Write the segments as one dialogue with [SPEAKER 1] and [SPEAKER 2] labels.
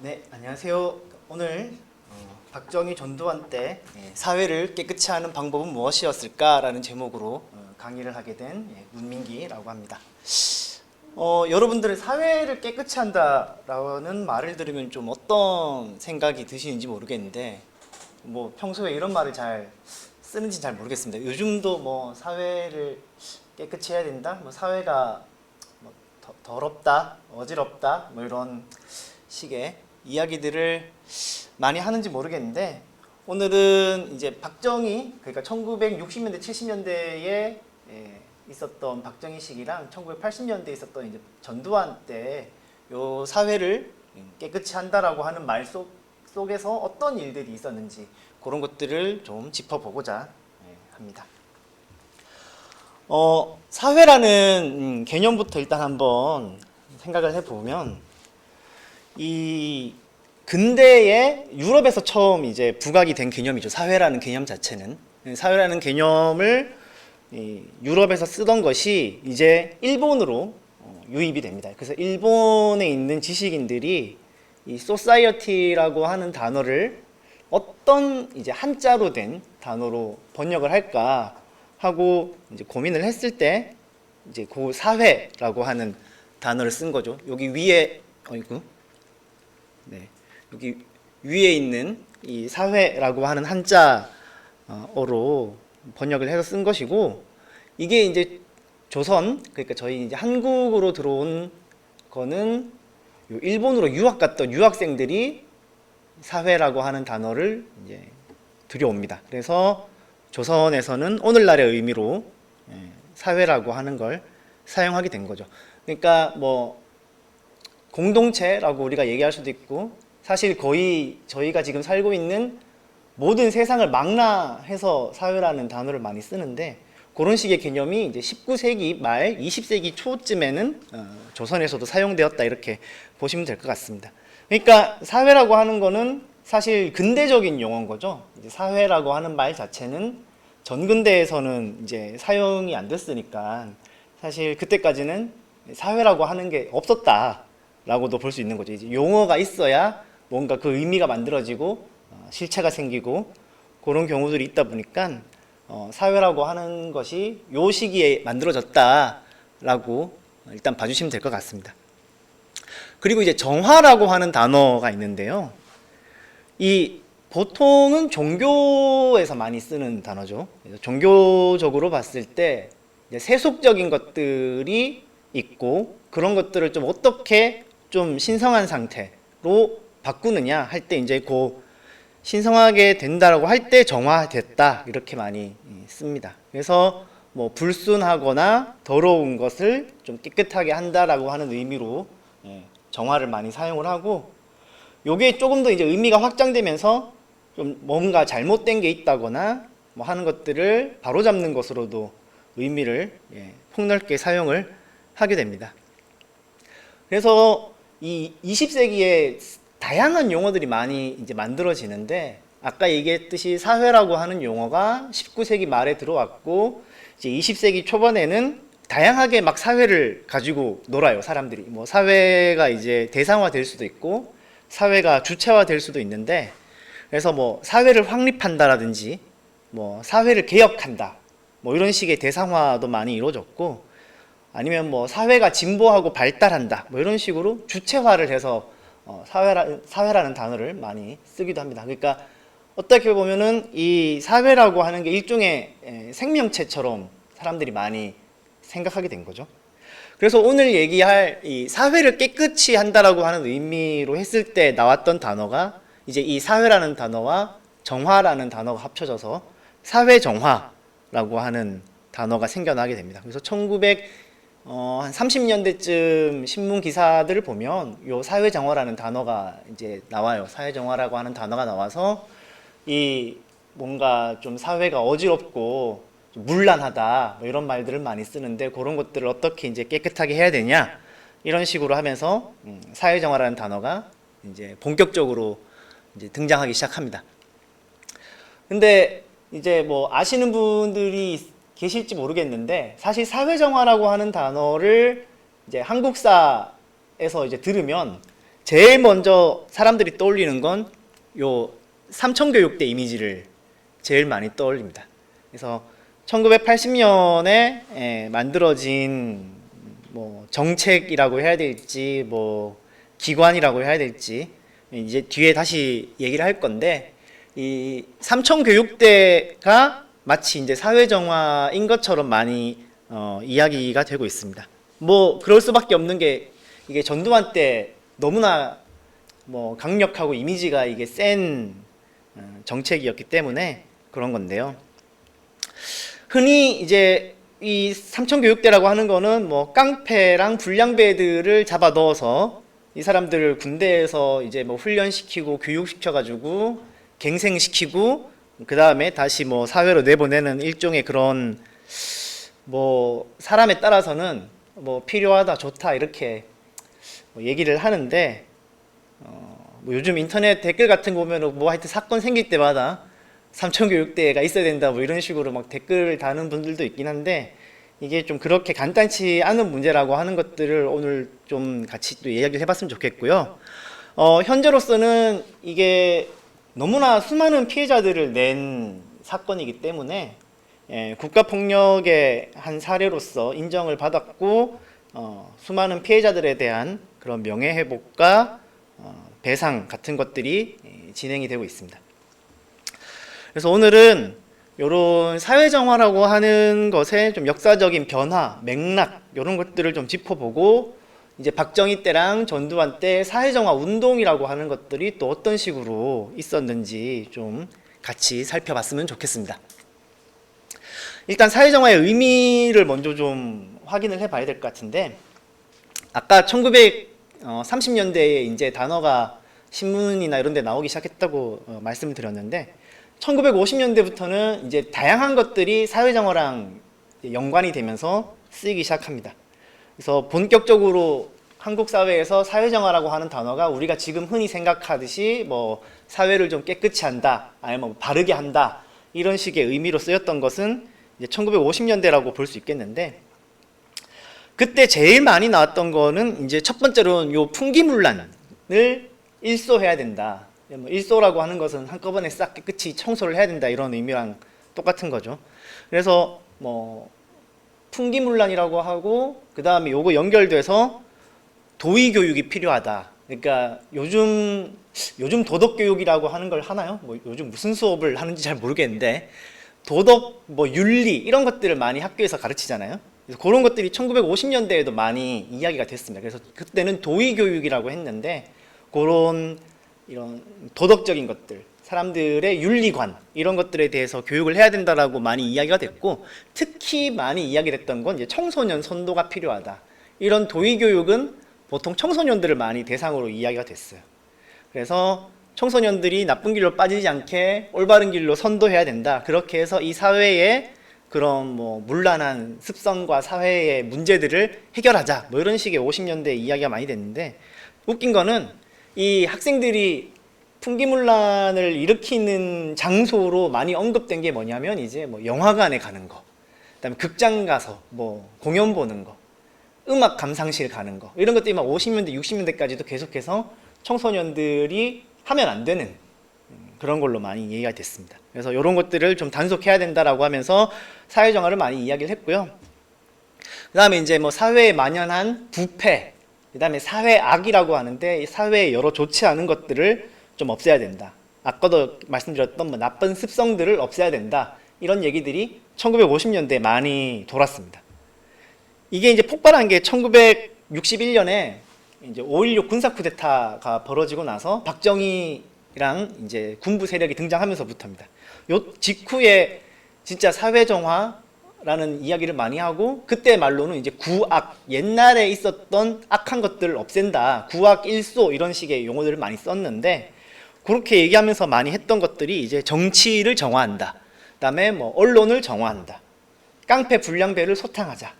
[SPEAKER 1] 네, 안녕하세요. 오늘 박정희 전두환 때 사회를 깨끗이 하는 방법은 무엇이었을까라는 제목으로 강의를 하게 된 문민기라고 합니다. 여러분들은 사회를 깨끗이 한다라는 말을 들으면 좀 어떤 생각이 드시는지 모르겠는데, 뭐 평소에 이런 말을 잘 쓰는지 잘 모르겠습니다. 요즘도 뭐 사회를 깨끗이 해야 된다, 뭐 사회가 뭐 더럽다, 어지럽다, 뭐 이런 식의 이야기들을 많이 하는지 모르겠는데, 오늘은 이제 박정희, 그러니까 1960년대, 70년대에 있었던 박정희식이랑 1980년대에 있었던 이제 전두환 때 요 사회를 깨끗이 한다라고 하는 말 속에서 어떤 일들이 있었는지 그런 것들을 좀 짚어보고자 합니다. 사회라는 개념부터 일단 한번 생각을 해보면, 이 근대에 유럽에서 처음 이제 부각이 된 개념이죠. 사회라는 개념 자체는. 사회라는 개념을 유럽에서 쓰던 것이 이제 일본으로 유입이 됩니다. 그래서 일본에 있는 지식인들이 이 소사이어티라고 하는 단어를 어떤 이제 한자로 된 단어로 번역을 할까 하고 이제 고민을 했을 때 이제 그 사회라고 하는 단어를 쓴 거죠. 여기 위에 여기 위에 있는 이 사회라고 하는 한자어로 번역을 해서 쓴 것이고, 이게 이제 조선, 그러니까 저희 이제 한국으로 들어온 거는 일본으로 유학 갔던 유학생들이 사회라고 하는 단어를 이제 들여옵니다. 그래서 조선에서는 오늘날의 의미로 사회라고 하는 걸 사용하게 된 거죠. 그러니까 뭐 공동체라고 우리가 얘기할 수도 있고, 사실 거의 저희가 지금 살고 있는 모든 세상을 망라해서 사회라는 단어를 많이 쓰는데, 그런 식의 개념이 이제 19세기 말 20세기 초쯤에는 조선에서도 사용되었다, 이렇게 보시면 될 것 같습니다. 그러니까 사회라고 하는 거는 사실 근대적인 용어인 거죠. 이제 사회라고 하는 말 자체는 전근대에서는 이제 사용이 안 됐으니까 사실 그때까지는 사회라고 하는 게 없었다라고도 볼 수 있는 거죠. 이제 용어가 있어야 뭔가 그 의미가 만들어지고 실체가 생기고 그런 경우들이 있다 보니까 사회라고 하는 것이 요 시기에 만들어졌다라고 일단 봐주시면 될 것 같습니다. 그리고 이제 정화라고 하는 단어가 있는데요. 이 보통은 종교에서 많이 쓰는 단어죠. 종교적으로 봤을 때 세속적인 것들이 있고, 그런 것들을 좀 어떻게 좀 신성한 상태로 바꾸느냐 할 때 이제 그 신성하게 된다라고 할 때 정화됐다, 이렇게 많이 씁니다. 그래서 뭐 불순하거나 더러운 것을 좀 깨끗하게 한다라고 하는 의미로 정화를 많이 사용을 하고, 요게 조금 더 이제 의미가 확장되면서 좀 뭔가 잘못된 게 있다거나 뭐 하는 것들을 바로잡는 것으로도 의미를 폭넓게 사용을 하게 됩니다. 그래서 이 20세기에 다양한 용어들이 많이 이제 만들어지는데, 아까 얘기했듯이 사회라고 하는 용어가 19세기 말에 들어왔고, 이제 20세기 초반에는 다양하게 막 사회를 가지고 놀아요, 사람들이. 뭐 사회가 이제 대상화 될 수도 있고 사회가 주체화 될 수도 있는데, 그래서 뭐 사회를 확립한다라든지 뭐 사회를 개혁한다, 뭐 이런 식의 대상화도 많이 이루어졌고, 아니면 뭐 사회가 진보하고 발달한다, 뭐 이런 식으로 주체화를 해서 사회라는 단어를 많이 쓰기도 합니다. 그러니까 어떻게 보면은 이 사회라고 하는 게 일종의 생명체처럼 사람들이 많이 생각하게 된 거죠. 그래서 오늘 얘기할 이 사회를 깨끗이 한다라고 하는 의미로 했을 때 나왔던 단어가 이제 이 사회라는 단어와 정화라는 단어가 합쳐져서 사회정화라고 하는 단어가 생겨나게 됩니다. 그래서 한 30년대쯤 신문 기사들을 보면 요 사회정화라는 단어가 이제 나와요. 사회정화라고 하는 단어가 나와서 이 뭔가 좀 사회가 어지럽고 좀 문란하다, 뭐 이런 말들을 많이 쓰는데, 그런 것들을 어떻게 이제 깨끗하게 해야 되냐, 이런 식으로 하면서 사회정화라는 단어가 이제 본격적으로 이제 등장하기 시작합니다. 근데 이제 뭐 아시는 분들이 계실지 모르겠는데, 사실 사회정화라고 하는 단어를 이제 한국사에서 이제 들으면 제일 먼저 사람들이 떠올리는 건 요 삼천교육대 이미지를 제일 많이 떠올립니다. 그래서 1980년에 만들어진 뭐 정책이라고 해야 될지 뭐 기관이라고 해야 될지 이제 뒤에 다시 얘기를 할 건데, 이 삼천교육대가 마치 이제 사회정화인 것처럼 많이 이야기가 되고 있습니다. 뭐 그럴 수밖에 없는 게, 이게 전두환 때 너무나 뭐 강력하고 이미지가 이게 센 정책이었기 때문에 그런 건데요. 흔히 이제 이 삼천교육대라고 하는 거는 뭐 깡패랑 불량배들을 잡아 넣어서 이 사람들을 군대에서 이제 뭐 훈련시키고 교육시켜가지고 갱생시키고 그 다음에 다시 뭐 사회로 내보내는 일종의 그런, 뭐 사람에 따라서는 뭐 필요하다 좋다 이렇게 뭐 얘기를 하는데, 뭐 요즘 인터넷 댓글 같은 거 보면은 뭐 하여튼 사건 생길 때마다 삼천교육대가 있어야 된다 뭐 이런 식으로 막 댓글을 다는 분들도 있긴 한데, 이게 좀 그렇게 간단치 않은 문제라고 하는 것들을 오늘 좀 같이 또 이야기를 해봤으면 좋겠고요. 현재로서는 이게 너무나 수많은 피해자들을 낸 사건이기 때문에 국가폭력의 한 사례로서 인정을 받았고, 수많은 피해자들에 대한 그런 명예회복과 배상 같은 것들이 진행이 되고 있습니다. 그래서 오늘은 이런 사회정화라고 하는 것의 좀 역사적인 변화, 맥락 이런 것들을 좀 짚어보고, 이제 박정희 때랑 전두환 때 사회정화 운동이라고 하는 것들이 또 어떤 식으로 있었는지 좀 같이 살펴봤으면 좋겠습니다. 일단 사회정화의 의미를 먼저 좀 확인을 해봐야 될 것 같은데, 아까 1930년대에 이제 단어가 신문이나 이런 데 나오기 시작했다고 말씀을 드렸는데, 1950년대부터는 이제 다양한 것들이 사회정화랑 연관이 되면서 쓰이기 시작합니다. 그래서 본격적으로 한국 사회에서 사회정화라고 하는 단어가 우리가 지금 흔히 생각하듯이 뭐 사회를 좀 깨끗이 한다, 아니면 뭐 바르게 한다 이런 식의 의미로 쓰였던 것은 이제 1950년대라고 볼 수 있겠는데, 그때 제일 많이 나왔던 거는 이제 첫 번째로는 요 풍기문란을 일소해야 된다. 뭐 일소라고 하는 것은 한꺼번에 싹 깨끗이 청소를 해야 된다 이런 의미랑 똑같은 거죠. 그래서 뭐 풍기문란이라고 하고, 그 다음에 요거 연결돼서 도의교육이 필요하다. 그러니까 요즘 도덕교육이라고 하는 걸 하나요? 뭐 요즘 무슨 수업을 하는지 잘 모르겠는데, 도덕, 뭐 윤리 이런 것들을 많이 학교에서 가르치잖아요. 그래서 그런 것들이 1950년대에도 많이 이야기가 됐습니다. 그래서 그때는 도의교육이라고 했는데, 그런 이런 도덕적인 것들, 사람들의 윤리관 이런 것들에 대해서 교육을 해야 된다라고 많이 이야기가 됐고, 특히 많이 이야기됐던 건 이제 청소년 선도가 필요하다. 이런 도의교육은 보통 청소년들을 많이 대상으로 이야기가 됐어요. 그래서 청소년들이 나쁜 길로 빠지지 않게 올바른 길로 선도해야 된다. 그렇게 해서 이 사회의 그런 뭐 문란한 습성과 사회의 문제들을 해결하자. 뭐 이런 식의 50년대 이야기가 많이 됐는데, 웃긴 거는 이 학생들이 풍기문란을 일으키는 장소로 많이 언급된 게 뭐냐면, 이제 뭐 영화관에 가는 거, 그다음에 극장 가서 뭐 공연 보는 거, 음악 감상실 가는 거, 이런 것들이 막 50년대, 60년대까지도 계속해서 청소년들이 하면 안 되는 그런 걸로 많이 이해가 됐습니다. 그래서 이런 것들을 좀 단속해야 된다라고 하면서 사회정화를 많이 이야기를 했고요. 그 다음에 이제 뭐 사회에 만연한 부패, 그 다음에 사회악이라고 하는데, 사회에 여러 좋지 않은 것들을 좀 없애야 된다. 아까도 말씀드렸던 뭐 나쁜 습성들을 없애야 된다. 이런 얘기들이 1950년대에 많이 돌았습니다. 이게 이제 폭발한 게 1961년에 이제 5.16 군사 쿠데타가 벌어지고 나서 박정희랑 이제 군부 세력이 등장하면서부터입니다. 요 직후에 진짜 사회정화라는 이야기를 많이 하고, 그때 말로는 이제 구악, 옛날에 있었던 악한 것들을 없앤다, 구악 일소 이런 식의 용어들을 많이 썼는데, 그렇게 얘기하면서 많이 했던 것들이 이제 정치를 정화한다, 그다음에 뭐 언론을 정화한다, 깡패 불량배를 소탕하자,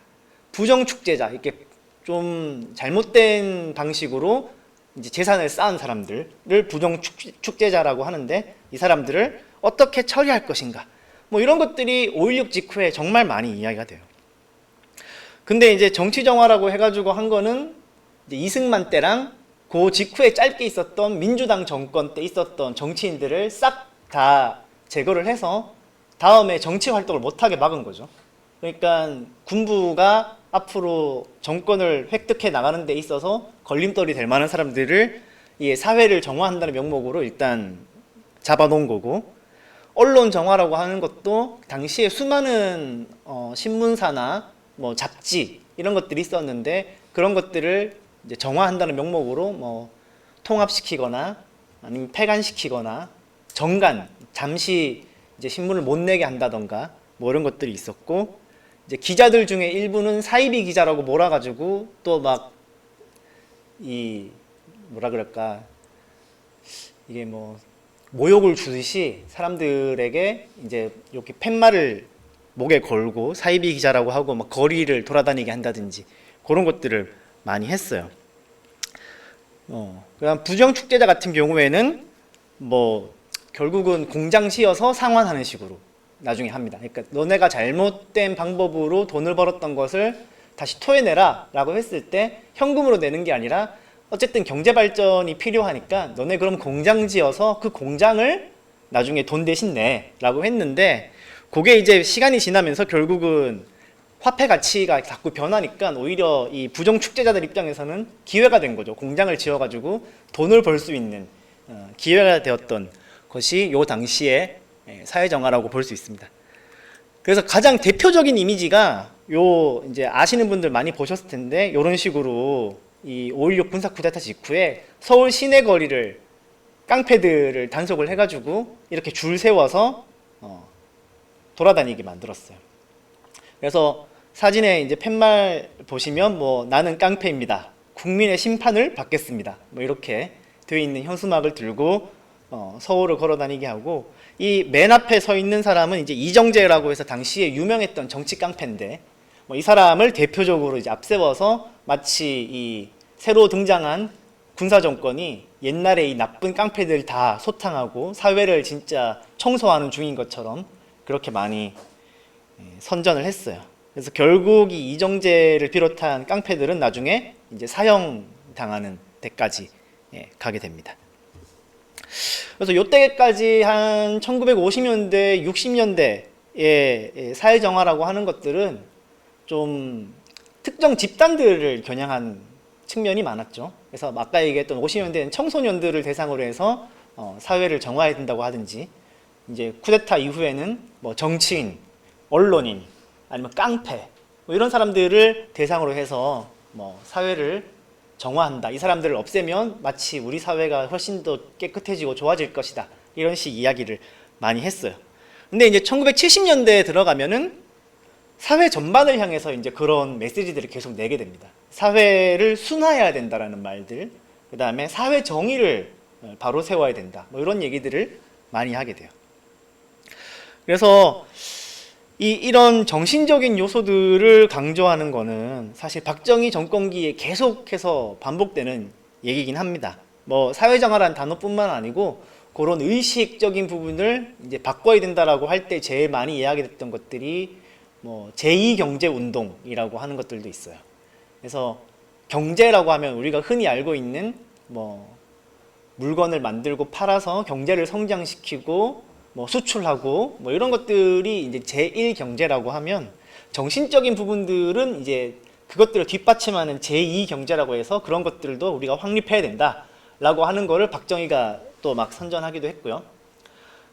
[SPEAKER 1] 부정축제자, 이렇게 좀 잘못된 방식으로 이제 재산을 쌓은 사람들을 부정축제자라고 하는데, 이 사람들을 어떻게 처리할 것인가, 뭐 이런 것들이 5.16 직후에 정말 많이 이야기가 돼요. 근데 이제 정치정화라고 해가지고 한 거는 이제 이승만 때랑 그 직후에 짧게 있었던 민주당 정권 때 있었던 정치인들을 싹 다 제거를 해서 다음에 정치 활동을 못하게 막은 거죠. 그러니까 군부가 앞으로 정권을 획득해 나가는 데 있어서 걸림돌이 될 만한 사람들을 이 사회를 정화한다는 명목으로 일단 잡아놓은 거고, 언론 정화라고 하는 것도 당시에 수많은 신문사나 뭐 잡지 이런 것들이 있었는데, 그런 것들을 이제 정화한다는 명목으로 뭐 통합시키거나 아니면 폐간시키거나 정간, 잠시 이제 신문을 못 내게 한다던가 뭐 이런 것들이 있었고, 이제 기자들 중에 일부는 사이비 기자라고 몰아가지고 또 막 이 뭐라 그럴까, 이게 뭐 모욕을 주듯이 사람들에게 이제 이렇게 팻말을 목에 걸고 사이비 기자라고 하고 막 거리를 돌아다니게 한다든지 그런 것들을 많이 했어요. 그다음 부정 축제자 같은 경우에는 뭐 결국은 공장 지어서 상환하는 식으로 나중에 합니다. 그러니까 너네가 잘못된 방법으로 돈을 벌었던 것을 다시 토해내라 라고 했을 때 현금으로 내는 게 아니라 어쨌든 경제 발전이 필요하니까 너네 그럼 공장 지어서 그 공장을 나중에 돈 대신 내 라고 했는데, 그게 이제 시간이 지나면서 결국은 화폐 가치가 자꾸 변하니까 오히려 이 부정 축제자들 입장에서는 기회가 된 거죠. 공장을 지어가지고 돈을 벌 수 있는 기회가 되었던 것이 요 당시에 사회정화라고 볼 수 있습니다. 그래서 가장 대표적인 이미지가 요 이제 아시는 분들 많이 보셨을 텐데, 이런 식으로 이 5.16 군사 쿠데타 직후에 서울 시내 거리를 깡패들을 단속을 해가지고 이렇게 줄 세워서 돌아다니게 만들었어요. 그래서 사진에 이제 팻말 보시면 뭐 나는 깡패입니다, 국민의 심판을 받겠습니다, 뭐 이렇게 되어 있는 현수막을 들고 서울을 걸어다니게 하고, 이 맨 앞에 서 있는 사람은 이제 이정재라고 해서 당시에 유명했던 정치 깡패인데, 뭐 이 사람을 대표적으로 이제 앞세워서 마치 이 새로 등장한 군사 정권이 옛날에 이 나쁜 깡패들 다 소탕하고 사회를 진짜 청소하는 중인 것처럼 그렇게 많이 선전을 했어요. 그래서 결국 이 이정재를 비롯한 깡패들은 나중에 이제 사형 당하는 데까지 가게 됩니다. 그래서 요때까지 한 1950년대, 60년대의 사회정화라고 하는 것들은 좀 특정 집단들을 겨냥한 측면이 많았죠. 그래서 아까 얘기했던 50년대는 청소년들을 대상으로 해서 사회를 정화해야 된다고 하든지, 이제 쿠데타 이후에는 뭐 정치인, 언론인, 아니면 깡패 뭐 이런 사람들을 대상으로 해서 뭐 사회를 정화한다, 이 사람들을 없애면 마치 우리 사회가 훨씬 더 깨끗해지고 좋아질 것이다, 이런 식 이야기를 많이 했어요. 근데 이제 1970년대에 들어가면은 사회 전반을 향해서 이제 그런 메시지들을 계속 내게 됩니다. 사회를 순화해야 된다라는 말들, 그 다음에 사회 정의를 바로 세워야 된다, 뭐 이런 얘기들을 많이 하게 돼요. 그래서 이런 정신적인 요소들을 강조하는 거는 사실 박정희 정권기에 계속해서 반복되는 얘기긴 합니다. 뭐 사회정화라는 단어뿐만 아니고 그런 의식적인 부분을 이제 바꿔야 된다라고 할 때 제일 많이 이야기됐던 것들이 뭐 제2경제운동이라고 하는 것들도 있어요. 그래서 경제라고 하면 우리가 흔히 알고 있는 뭐 물건을 만들고 팔아서 경제를 성장시키고 뭐 수출하고 뭐 이런 것들이 이제 제1경제라고 하면, 정신적인 부분들은 이제 그것들을 뒷받침하는 제2경제라고 해서 그런 것들도 우리가 확립해야 된다라고 하는 거를 박정희가 또 막 선전하기도 했고요.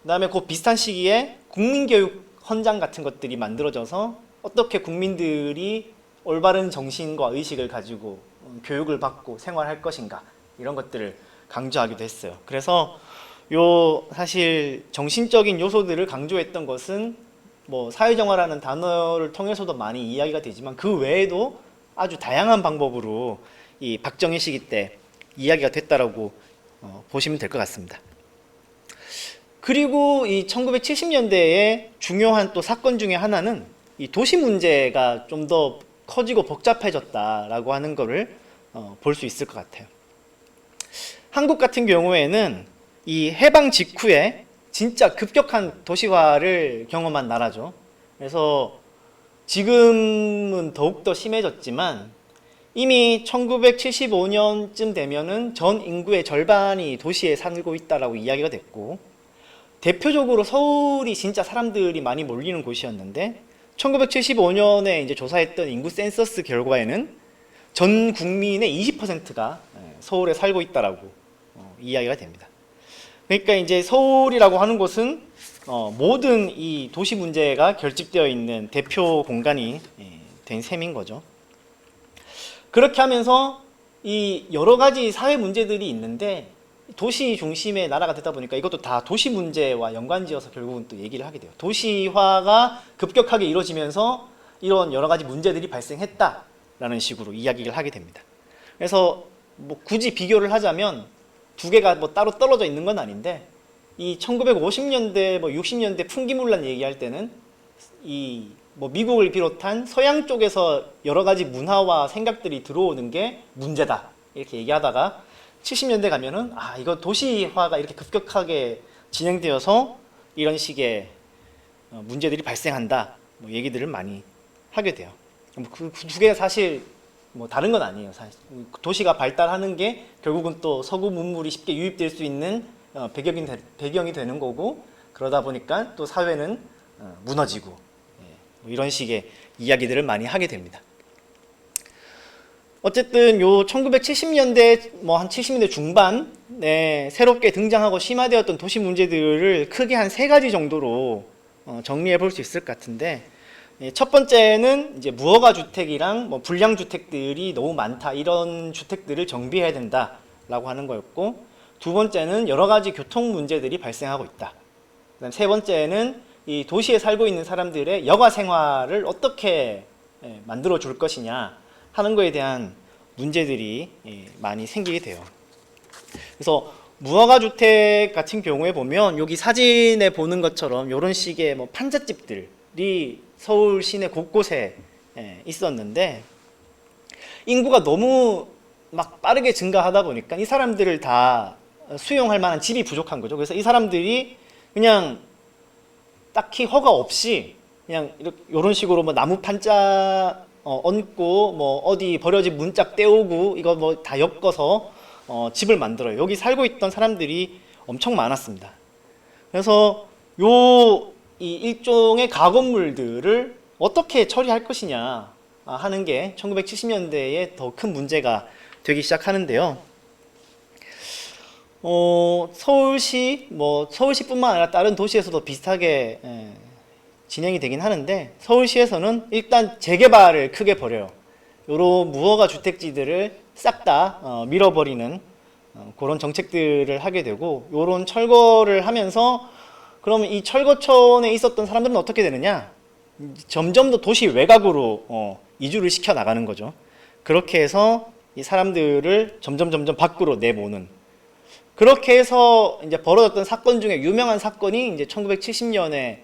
[SPEAKER 1] 그 다음에 그 비슷한 시기에 국민교육 헌장 같은 것들이 만들어져서 어떻게 국민들이 올바른 정신과 의식을 가지고 교육을 받고 생활할 것인가, 이런 것들을 강조하기도 했어요. 그래서 요 사실 정신적인 요소들을 강조했던 것은 뭐 사회정화라는 단어를 통해서도 많이 이야기가 되지만, 그 외에도 아주 다양한 방법으로 이 박정희 시기 때 이야기가 됐다라고 보시면 될 것 같습니다. 그리고 이 1970년대에 중요한 또 사건 중에 하나는 이 도시 문제가 좀 더 커지고 복잡해졌다라고 하는 거를 볼 수 있을 것 같아요. 한국 같은 경우에는 이 해방 직후에 진짜 급격한 도시화를 경험한 나라죠. 그래서 지금은 더욱더 심해졌지만 이미 1975년쯤 되면은 전 인구의 절반이 도시에 살고 있다라고 이야기가 됐고, 대표적으로 서울이 진짜 사람들이 많이 몰리는 곳이었는데 1975년에 이제 조사했던 인구 센서스 결과에는 전 국민의 20%가 서울에 살고 있다라고 이야기가 됩니다. 그러니까 이제 서울이라고 하는 곳은 모든 이 도시 문제가 결집되어 있는 대표 공간이 된 셈인 거죠. 그렇게 하면서 이 여러 가지 사회 문제들이 있는데 도시 중심의 나라가 되다 보니까 이것도 다 도시 문제와 연관지어서 결국은 또 얘기를 하게 돼요. 도시화가 급격하게 이루어지면서 이런 여러 가지 문제들이 발생했다라는 식으로 이야기를 하게 됩니다. 그래서 뭐 굳이 비교를 하자면 두 개가 뭐 따로 떨어져 있는 건 아닌데, 이 1950년대 뭐 60년대 풍기문란 얘기할 때는 이 뭐 미국을 비롯한 서양 쪽에서 여러 가지 문화와 생각들이 들어오는 게 문제다 이렇게 얘기하다가 70년대 가면은 이거 도시화가 이렇게 급격하게 진행되어서 이런 식의 문제들이 발생한다 뭐 얘기들을 많이 하게 돼요. 그 두 개가 사실 뭐 다른 건 아니에요. 사실 도시가 발달하는 게 결국은 또 서구 문물이 쉽게 유입될 수 있는 배경이 되는 거고, 그러다 보니까 또 사회는 무너지고 뭐 이런 식의 이야기들을 많이 하게 됩니다. 어쨌든 요 1970년대 뭐 한 70년대 중반에 새롭게 등장하고 심화되었던 도시 문제들을 크게 한 세 가지 정도로 정리해 볼 수 있을 것 같은데, 첫 번째는 이제 무허가 주택이랑 뭐 불량 주택들이 너무 많다, 이런 주택들을 정비해야 된다라고 하는 거였고, 두 번째는 여러 가지 교통 문제들이 발생하고 있다. 그다음 세 번째는 이 도시에 살고 있는 사람들의 여가 생활을 어떻게 만들어 줄 것이냐 하는 거에 대한 문제들이 많이 생기게 돼요. 그래서 무허가 주택 같은 경우에 보면 여기 사진에 보는 것처럼 이런 식의 뭐 판잣집들이 서울 시내 곳곳에 있었는데, 인구가 너무 막 빠르게 증가하다 보니까 이 사람들을 다 수용할 만한 집이 부족한 거죠. 그래서 이 사람들이 그냥 딱히 허가 없이 그냥 이런 식으로 뭐 나무 판자 얹고 뭐 어디 버려진 문짝 떼오고 이거 뭐 다 엮어서 집을 만들어요. 여기 살고 있던 사람들이 엄청 많았습니다. 그래서 이 일종의 가건물들을 어떻게 처리할 것이냐 하는 게 1970년대에 더 큰 문제가 되기 시작하는데요. 서울시뿐만 아니라 다른 도시에서도 비슷하게 진행이 되긴 하는데, 서울시에서는 일단 재개발을 크게 벌여요. 요런 무허가 주택지들을 싹 다 밀어버리는 그런 정책들을 하게 되고, 요런 철거를 하면서 그러면 이 철거촌에 있었던 사람들은 어떻게 되느냐? 점점 더 도시 외곽으로 이주를 시켜 나가는 거죠. 그렇게 해서 이 사람들을 점점 밖으로 내모는, 그렇게 해서 이제 벌어졌던 사건 중에 유명한 사건이 이제 1970년에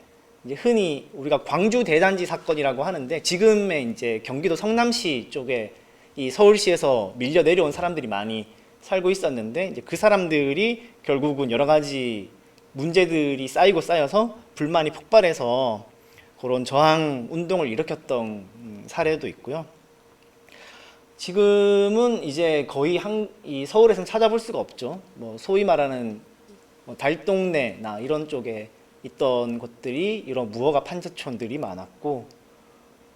[SPEAKER 1] 이제 흔히 우리가 광주 대단지 사건이라고 하는데, 지금의 이제 경기도 성남시 쪽에 이 서울시에서 밀려 내려온 사람들이 많이 살고 있었는데, 이제 그 사람들이 결국은 여러 가지 문제들이 쌓이고 쌓여서 불만이 폭발해서 그런 저항 운동을 일으켰던 사례도 있고요. 지금은 이제 거의 이 서울에서는 찾아볼 수가 없죠. 뭐 소위 말하는 뭐 달동네나 이런 쪽에 있던 곳들이 이런 무허가 판자촌들이 많았고,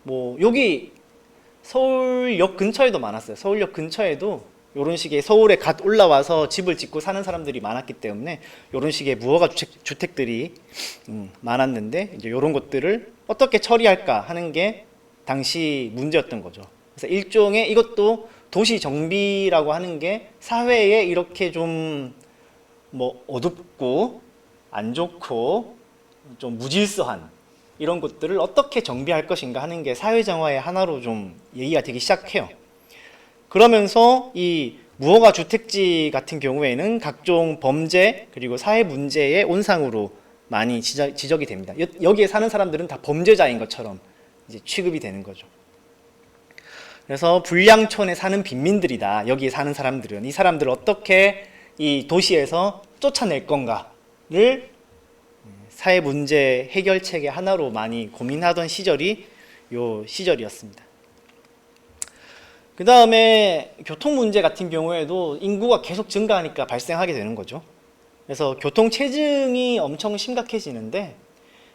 [SPEAKER 1] 뭐 여기 서울역 근처에도 많았어요. 서울역 근처에도 이런 식의 서울에 갓 올라와서 집을 짓고 사는 사람들이 많았기 때문에 이런 식의 무허가 주택들이 많았는데, 이제 이런 것들을 어떻게 처리할까 하는 게 당시 문제였던 거죠. 그래서 일종의 이것도 도시 정비라고 하는 게 사회에 이렇게 좀 뭐 어둡고 안 좋고 좀 무질서한 이런 것들을 어떻게 정비할 것인가 하는 게 사회정화의 하나로 좀 얘기가 되기 시작해요. 그러면서 이 무허가 주택지 같은 경우에는 각종 범죄 그리고 사회 문제의 온상으로 많이 지적이 됩니다. 여기에 사는 사람들은 다 범죄자인 것처럼 이제 취급이 되는 거죠. 그래서 불량촌에 사는 빈민들이다. 여기에 사는 사람들은 이 사람들을 어떻게 이 도시에서 쫓아낼 건가를 사회 문제 해결책의 하나로 많이 고민하던 시절이 요 시절이었습니다. 그 다음에 교통 문제 같은 경우에도 인구가 계속 증가하니까 발생하게 되는 거죠. 그래서 교통체증이 엄청 심각해지는데,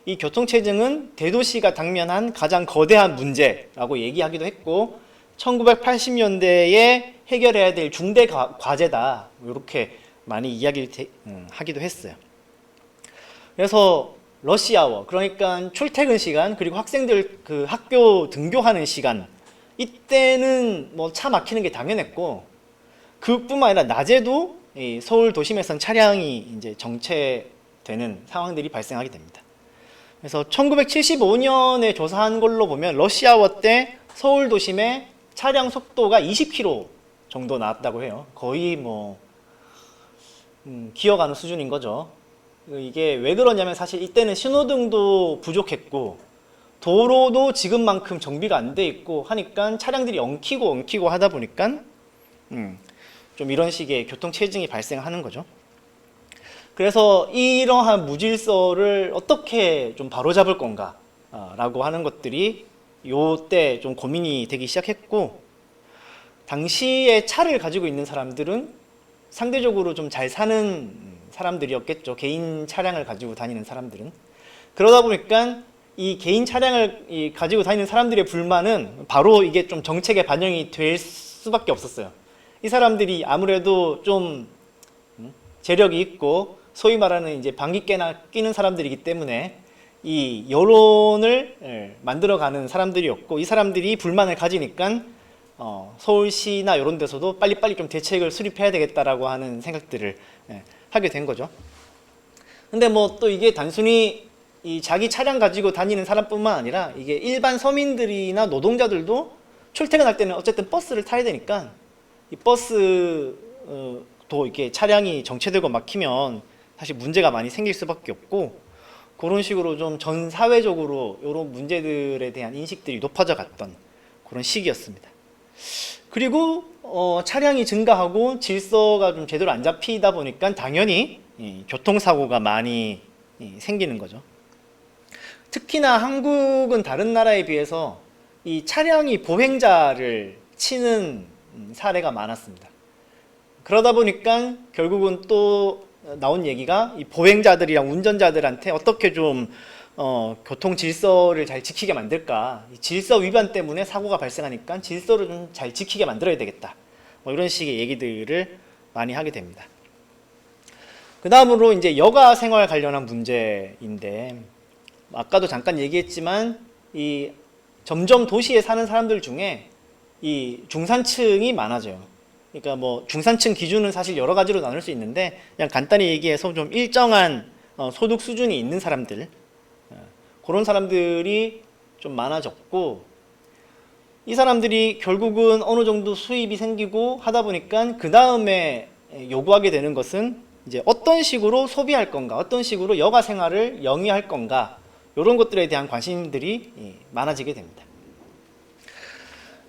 [SPEAKER 1] 이 교통체증은 대도시가 당면한 가장 거대한 문제라고 얘기하기도 했고, 1980년대에 해결해야 될 중대 과제다, 이렇게 많이 이야기를 하기도 했어요. 그래서 러시아워, 그러니까 출퇴근 시간, 그리고 학생들 그 학교 등교하는 시간, 이때는 뭐 차 막히는 게 당연했고, 그뿐만 아니라 낮에도 이 서울 도심에선 차량이 이제 정체되는 상황들이 발생하게 됩니다. 그래서 1975년에 조사한 걸로 보면 러시아워 때 서울 도심의 차량 속도가 20km 정도 나왔다고 해요. 거의 뭐 기어가는 수준인 거죠. 이게 왜 그러냐면 사실 이때는 신호등도 부족했고 도로도 지금만큼 정비가 안 돼 있고 하니까 차량들이 엉키고 하다 보니까 좀 이런 식의 교통체증이 발생하는 거죠. 그래서 이러한 무질서를 어떻게 좀 바로잡을 건가 라고 하는 것들이 요때 좀 고민이 되기 시작했고, 당시에 차를 가지고 있는 사람들은 상대적으로 좀 잘 사는 사람들이었겠죠. 개인 차량을 가지고 다니는 사람들은. 그러다 보니까 이 개인 차량을 가지고 다니는 사람들의 불만은 바로 이게 좀 정책에 반영이 될 수밖에 없었어요. 이 사람들이 아무래도 좀 재력이 있고 소위 말하는 이제 방귀깨나 끼는 사람들이기 때문에 이 여론을 만들어가는 사람들이었고, 이 사람들이 불만을 가지니까 서울시나 이런 데서도 빨리빨리 좀 대책을 수립해야 되겠다라고 하는 생각들을 하게 된 거죠. 근데 뭐 또 이게 단순히 이 자기 차량 가지고 다니는 사람뿐만 아니라 이게 일반 서민들이나 노동자들도 출퇴근할 때는 어쨌든 버스를 타야 되니까 이 버스도 이렇게 차량이 정체되고 막히면 사실 문제가 많이 생길 수밖에 없고, 그런 식으로 좀 전 사회적으로 이런 문제들에 대한 인식들이 높아져 갔던 그런 시기였습니다. 그리고 차량이 증가하고 질서가 좀 제대로 안 잡히다 보니까 당연히 교통사고가 많이 생기는 거죠. 특히나 한국은 다른 나라에 비해서 이 차량이 보행자를 치는 사례가 많았습니다. 그러다 보니까 결국은 또 나온 얘기가 이 보행자들이랑 운전자들한테 어떻게 좀 교통 질서를 잘 지키게 만들까, 이 질서 위반 때문에 사고가 발생하니까 질서를 좀 잘 지키게 만들어야 되겠다, 뭐 이런 식의 얘기들을 많이 하게 됩니다. 그 다음으로 이제 여가 생활 관련한 문제인데, 아까도 잠깐 얘기했지만 이 점점 도시에 사는 사람들 중에 이 중산층이 많아져요. 그러니까 뭐 중산층 기준은 사실 여러 가지로 나눌 수 있는데, 그냥 간단히 얘기해서 좀 일정한 소득 수준이 있는 사람들, 그런 사람들이 좀 많아졌고, 이 사람들이 결국은 어느 정도 수입이 생기고 하다 보니까 그 다음에 요구하게 되는 것은 이제 어떤 식으로 소비할 건가, 어떤 식으로 여가 생활을 영위할 건가, 이런 것들에 대한 관심들이 많아지게 됩니다.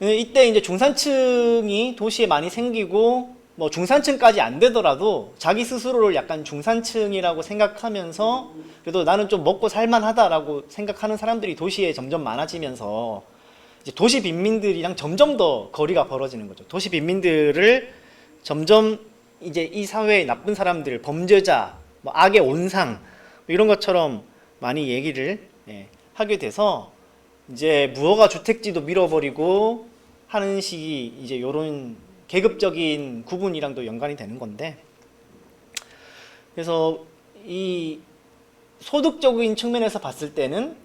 [SPEAKER 1] 이때 이제 중산층이 도시에 많이 생기고, 뭐 중산층까지 안 되더라도 자기 스스로를 약간 중산층이라고 생각하면서 그래도 나는 좀 먹고 살만하다라고 생각하는 사람들이 도시에 점점 많아지면서 이제 도시 빈민들이랑 점점 더 거리가 벌어지는 거죠. 도시 빈민들을 점점 이제 이 사회의 나쁜 사람들, 범죄자, 뭐 악의 온상, 이런 것처럼 많이 얘기를 하게 돼서 이제 무허가 주택지도 밀어버리고 하는 식이 이제 요런 계급적인 구분이랑도 연관이 되는 건데, 그래서 이 소득적인 측면에서 봤을 때는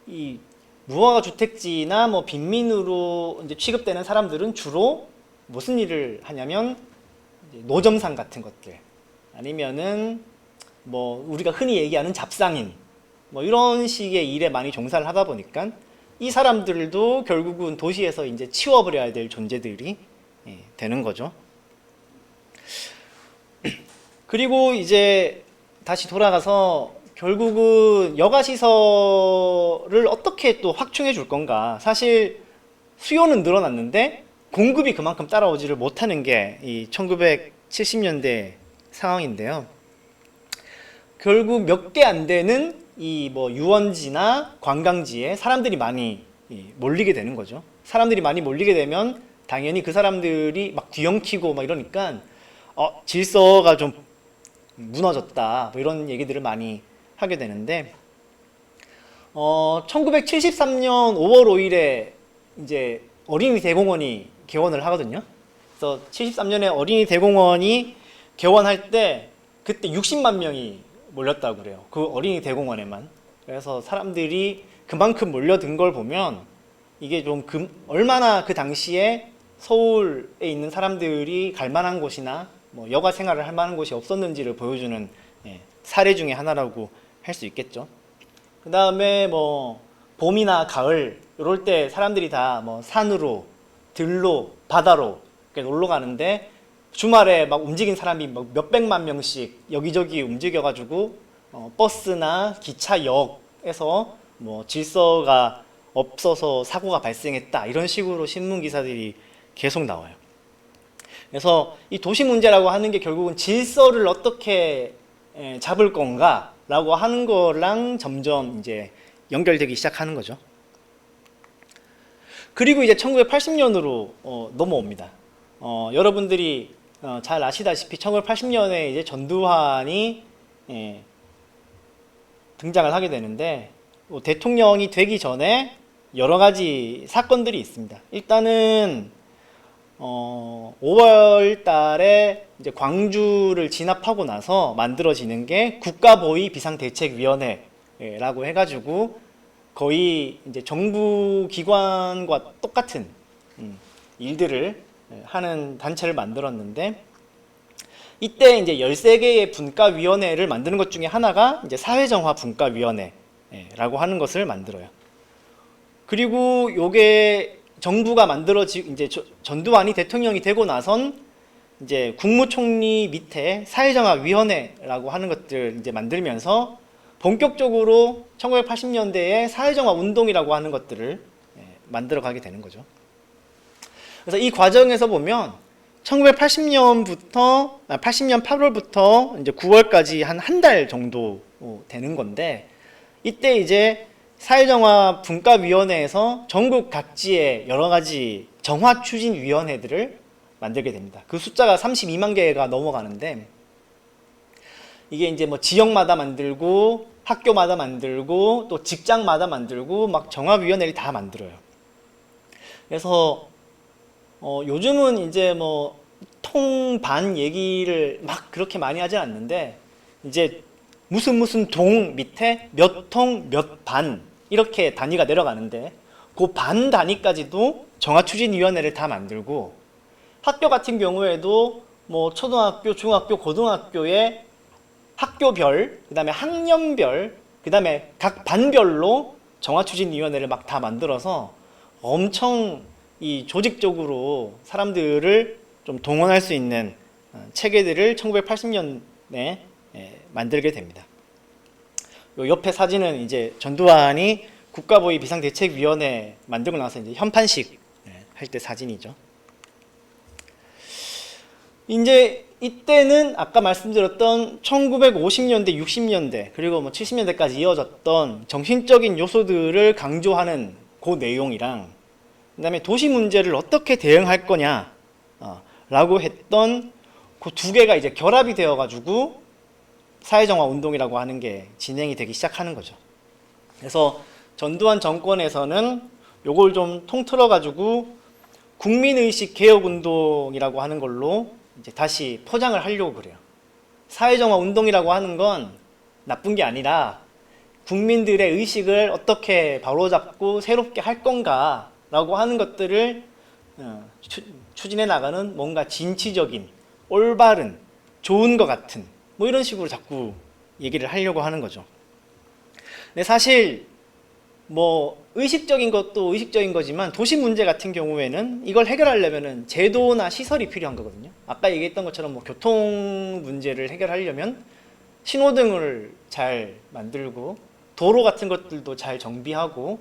[SPEAKER 1] 이 무허가 주택지나 뭐 빈민으로 이제 취급되는 사람들은 주로 무슨 일을 하냐면 노점상 같은 것들, 아니면은 뭐 우리가 흔히 얘기하는 잡상인, 뭐 이런 식의 일에 많이 종사를 하다 보니까 이 사람들도 결국은 도시에서 이제 치워버려야 될 존재들이 되는 거죠. 그리고 이제 다시 돌아가서 결국은 여가시설을 어떻게 또 확충해 줄 건가. 사실 수요는 늘어났는데 공급이 그만큼 따라오지를 못하는 게 이 1970년대 상황인데요. 결국 몇 개 안 되는 이 뭐 유원지나 관광지에 사람들이 많이 몰리게 되는 거죠. 사람들이 많이 몰리게 되면 당연히 그 사람들이 막 뒤엉키고 막 이러니까 질서가 좀 무너졌다 뭐 이런 얘기들을 많이 하게 되는데 1973년 5월 5일에 이제 어린이 대공원이 개원을 하거든요. 그래서 73년에 어린이 대공원이 개원할 때 그때 60만 명이 몰렸다고 그래요. 그 어린이 대공원에만. 그래서 사람들이 그만큼 몰려든 걸 보면 이게 좀 얼마나 그 당시에 서울에 있는 사람들이 갈 만한 곳이나 뭐 여가 생활을 할 만한 곳이 없었는지를 보여주는 사례 중에 하나라고 할 수 있겠죠. 그 다음에 뭐 봄이나 가을 이럴 때 사람들이 다 뭐 산으로, 들로, 바다로 이렇게 놀러 가는데 주말에 막 움직인 사람이 막 몇백만 명씩 여기저기 움직여가지고 버스나 기차역에서 뭐 질서가 없어서 사고가 발생했다 이런 식으로 신문 기사들이 계속 나와요. 그래서 이 도시 문제라고 하는 게 결국은 질서를 어떻게 잡을 건가라고 하는 거랑 점점 이제 연결되기 시작하는 거죠. 그리고 이제 1980년으로 넘어옵니다. 여러분들이 잘 아시다시피 1980년에 이제 전두환이 등장을 하게 되는데 대통령이 되기 전에 여러 가지 사건들이 있습니다. 일단은 5월 달에 이제 광주를 진압하고 나서 만들어지는 게 국가보위 비상대책위원회라고 해가지고 거의 이제 정부 기관과 똑같은 일들을 하는 단체를 만들었는데 이때 이제 13개의 분과위원회를 만드는 것 중에 하나가 이제 사회정화 분과위원회라고 하는 것을 만들어요. 그리고 요게 정부가 이제 전두환이 대통령이 되고 나선 이제 국무총리 밑에 사회정화위원회라고 하는 것들 이제 만들면서 본격적으로 1980년대에 사회정화 운동이라고 하는 것들을 만들어 가게 되는 거죠. 그래서 이 과정에서 보면 1980년부터 80년 8월부터 이제 9월까지 한 달 정도 되는 건데 이때 이제 사회정화 분과위원회에서 전국 각지의 여러 가지 정화 추진 위원회들을 만들게 됩니다. 그 숫자가 32만 개가 넘어가는데 이게 이제 뭐 지역마다 만들고 학교마다 만들고 또 직장마다 만들고 막 정화위원회를 다 만들어요. 그래서 요즘은 이제 뭐 통반 얘기를 막 그렇게 많이 하진 않는데 이제 무슨 동 밑에 몇 통 몇 반 이렇게 단위가 내려가는데 그 반 단위까지도 정화추진위원회를 다 만들고 학교 같은 경우에도 뭐 초등학교, 중학교, 고등학교의 학교별, 그 다음에 학년별, 그 다음에 각 반별로 정화추진위원회를 막 다 만들어서 엄청 이 조직적으로 사람들을 좀 동원할 수 있는 체계들을 1980년에 만들게 됩니다. 요 옆에 사진은 이제 전두환이 국가보위 비상대책위원회 만들고 나서 이제 현판식 할 때 사진이죠. 이제 이때는 아까 말씀드렸던 1950년대, 60년대 그리고 뭐 70년대까지 이어졌던 정신적인 요소들을 강조하는 그 내용이랑 그다음에 도시 문제를 어떻게 대응할 거냐 라고 했던 그 두 개가 이제 결합이 되어 가지고 사회정화 운동이라고 하는 게 진행이 되기 시작하는 거죠. 그래서 전두환 정권에서는 요걸 좀 통틀어 가지고 국민의식 개혁 운동이라고 하는 걸로 이제 다시 포장을 하려고 그래요. 사회정화 운동이라고 하는 건 나쁜 게 아니라 국민들의 의식을 어떻게 바로잡고 새롭게 할 건가 라고 하는 것들을 추진해 나가는 뭔가 진취적인, 올바른, 좋은 것 같은 뭐 이런 식으로 자꾸 얘기를 하려고 하는 거죠. 근데 사실 뭐 의식적인 것도 의식적인 거지만 도시 문제 같은 경우에는 이걸 해결하려면은 제도나 시설이 필요한 거거든요. 아까 얘기했던 것처럼 뭐 교통 문제를 해결하려면 신호등을 잘 만들고 도로 같은 것들도 잘 정비하고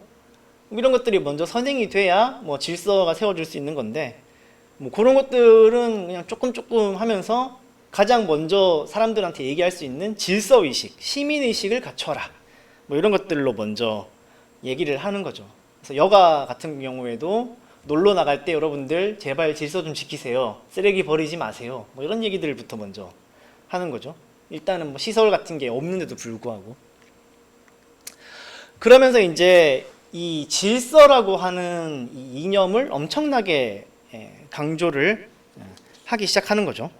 [SPEAKER 1] 이런 것들이 먼저 선행이 돼야 뭐 질서가 세워질 수 있는 건데 뭐 그런 것들은 그냥 조금 하면서 가장 먼저 사람들한테 얘기할 수 있는 질서의식, 시민의식을 갖춰라 뭐 이런 것들로 먼저 얘기를 하는 거죠. 그래서 여가 같은 경우에도 놀러 나갈 때 여러분들 제발 질서 좀 지키세요. 쓰레기 버리지 마세요. 뭐 이런 얘기들부터 먼저 하는 거죠. 일단은 뭐 시설 같은 게 없는데도 불구하고. 그러면서 이제 이 질서라고 하는 이 이념을 엄청나게 강조를 하기 시작하는 거죠.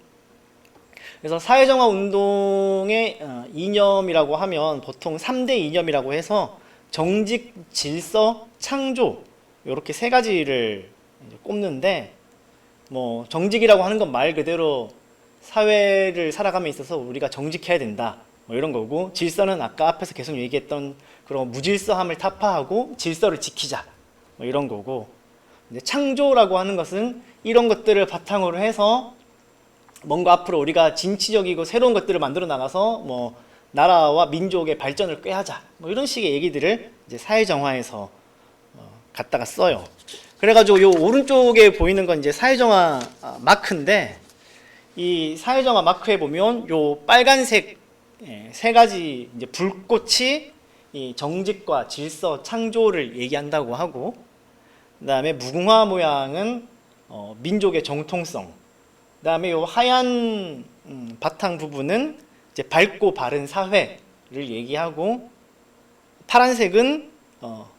[SPEAKER 1] 그래서 사회정화 운동의 이념이라고 하면 보통 3대 이념이라고 해서 정직, 질서, 창조 이렇게 세 가지를 꼽는데, 뭐 정직이라고 하는 건 말 그대로 사회를 살아감에 있어서 우리가 정직해야 된다 뭐 이런 거고, 질서는 아까 앞에서 계속 얘기했던 그런 무질서함을 타파하고 질서를 지키자 뭐 이런 거고, 이제 창조라고 하는 것은 이런 것들을 바탕으로 해서 뭔가 앞으로 우리가 진취적이고 새로운 것들을 만들어 나가서 뭐 나라와 민족의 발전을 꾀하자 뭐 이런 식의 얘기들을 이제 사회정화에서 갖다가 써요. 그래가지고 요 오른쪽에 보이는 건 이제 사회정화 마크인데, 이 사회정화 마크에 보면 요 빨간색 세 가지 이제 불꽃이 이 정직과 질서, 창조를 얘기한다고 하고, 그다음에 무궁화 모양은 민족의 정통성, 그다음에 요 하얀 바탕 부분은 이제 밝고 바른 사회를 얘기하고, 파란색은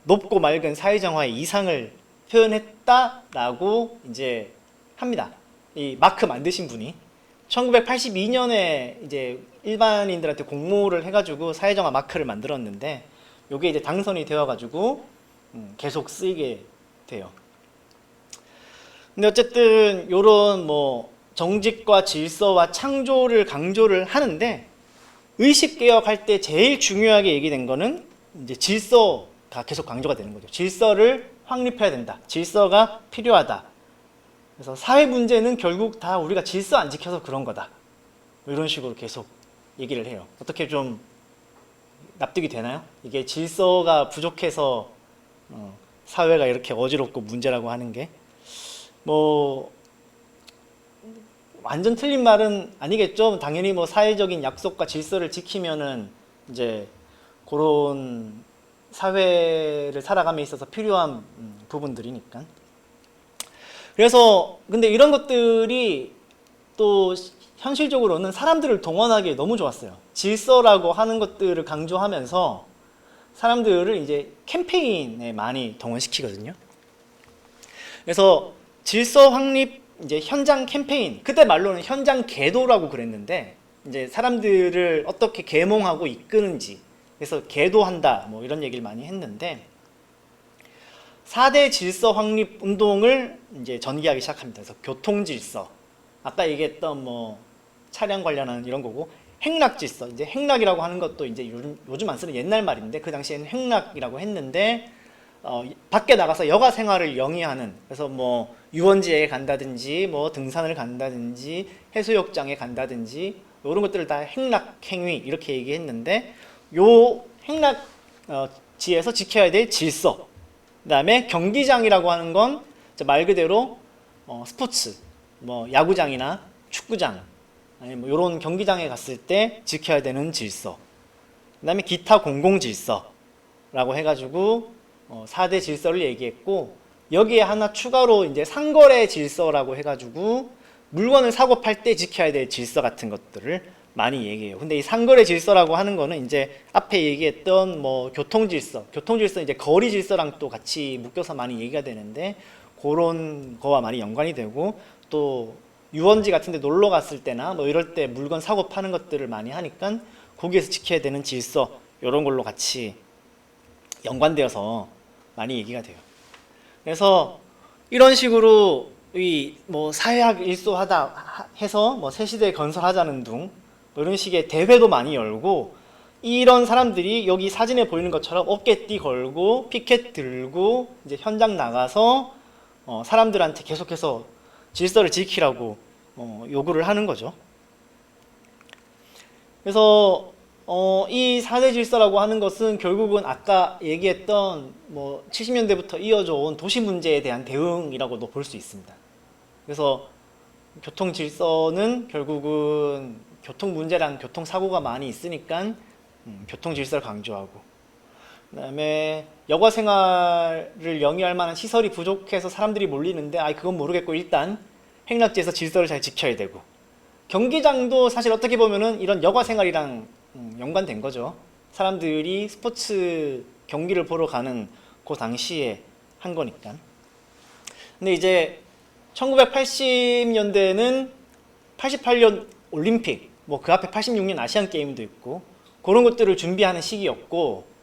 [SPEAKER 1] 높고 맑은 사회정화의 이상을 표현했다라고 이제 합니다. 이 마크 만드신 분이 1982년에 이제 일반인들한테 공모를 해가지고 사회정화 마크를 만들었는데, 요게 이제 당선이 되어가지고 계속 쓰이게 돼요. 근데 어쨌든 요런 뭐 정직과 질서와 창조를 강조를 하는데, 의식개혁할 때 제일 중요하게 얘기된 거는 이제 질서가 계속 강조가 되는 거죠. 질서를 확립해야 된다. 질서가 필요하다. 그래서 사회 문제는 결국 다 우리가 질서 안 지켜서 그런 거다. 뭐 이런 식으로 계속 얘기를 해요. 어떻게 좀 납득이 되나요? 이게 질서가 부족해서 사회가 이렇게 어지럽고 문제라고 하는 게 뭐 완전 틀린 말은 아니겠죠. 당연히 뭐 사회적인 약속과 질서를 지키면은 이제 그런 사회를 살아감에 있어서 필요한 부분들이니까. 그래서 근데 이런 것들이 또 현실적으로는 사람들을 동원하기에 너무 좋았어요. 질서라고 하는 것들을 강조하면서 사람들을 이제 캠페인에 많이 동원시키거든요. 그래서 질서 확립 이제 현장 캠페인, 그때 말로는 현장 계도라고 그랬는데, 이제 사람들을 어떻게 계몽하고 이끄는지, 그래서 계도한다 뭐 이런 얘기를 많이 했는데, 4대 질서 확립 운동을 이제 전개하기 시작합니다. 그래서 교통 질서, 아까 얘기했던 뭐 차량 관련한 이런 거고, 행락 질서, 이제 행락이라고 하는 것도 이제 요즘 안 쓰는 옛날 말인데, 그 당시에는 행락이라고 했는데, 밖에 나가서 여가 생활을 영위하는, 그래서 뭐 유원지에 간다든지 뭐 등산을 간다든지 해수욕장에 간다든지 이런 것들을 다 행락 행위 이렇게 얘기했는데, 요 행락지에서 지켜야 될 질서, 그다음에 경기장이라고 하는 건 말 그대로 스포츠, 뭐 야구장이나 축구장, 아니 뭐 이런 경기장에 갔을 때 지켜야 되는 질서, 그다음에 기타 공공 질서라고 해가지고 4대 질서를 얘기했고, 여기에 하나 추가로 이제 상거래 질서라고 해가지고 물건을 사고 팔 때 지켜야 될 질서 같은 것들을 많이 얘기해요. 근데 이 상거래 질서라고 하는 거는 이제 앞에 얘기했던 뭐 교통 질서 이제 거리 질서랑 또 같이 묶여서 많이 얘기가 되는데, 그런 거와 많이 연관이 되고, 또 유원지 같은 데 놀러 갔을 때나 뭐 이럴 때 물건 사고 파는 것들을 많이 하니까 거기에서 지켜야 되는 질서, 이런 걸로 같이 연관되어서 많이 얘기가 돼요. 그래서 이런 식으로 이 뭐 사회학 일소하다 해서 뭐 새 시대 건설하자는 둥 뭐 이런 식의 대회도 많이 열고, 이런 사람들이 여기 사진에 보이는 것처럼 어깨띠 걸고 피켓 들고 이제 현장 나가서 사람들한테 계속해서 질서를 지키라고 요구를 하는 거죠. 그래서 이 4대 질서라고 하는 것은 결국은 아까 얘기했던 뭐 70년대부터 이어져 온 도시 문제에 대한 대응이라고도 볼 수 있습니다. 그래서 교통 질서는 결국은 교통 문제랑 교통 사고가 많이 있으니까 교통 질서를 강조하고, 그다음에 여가 생활을 영위할 만한 시설이 부족해서 사람들이 몰리는데 그건 모르겠고 일단 행락지에서 질서를 잘 지켜야 되고, 경기장도 사실 어떻게 보면은 이런 여가 생활이랑 연관된 거죠. 사람들이 스포츠 경기를 보러 가는 그 당시에 한 거니까. 근데 이제 1980년대는 88년 올림픽, 뭐 그 앞에 86년 아시안 게임도 있고 그런 것들을 준비하는 시기였고,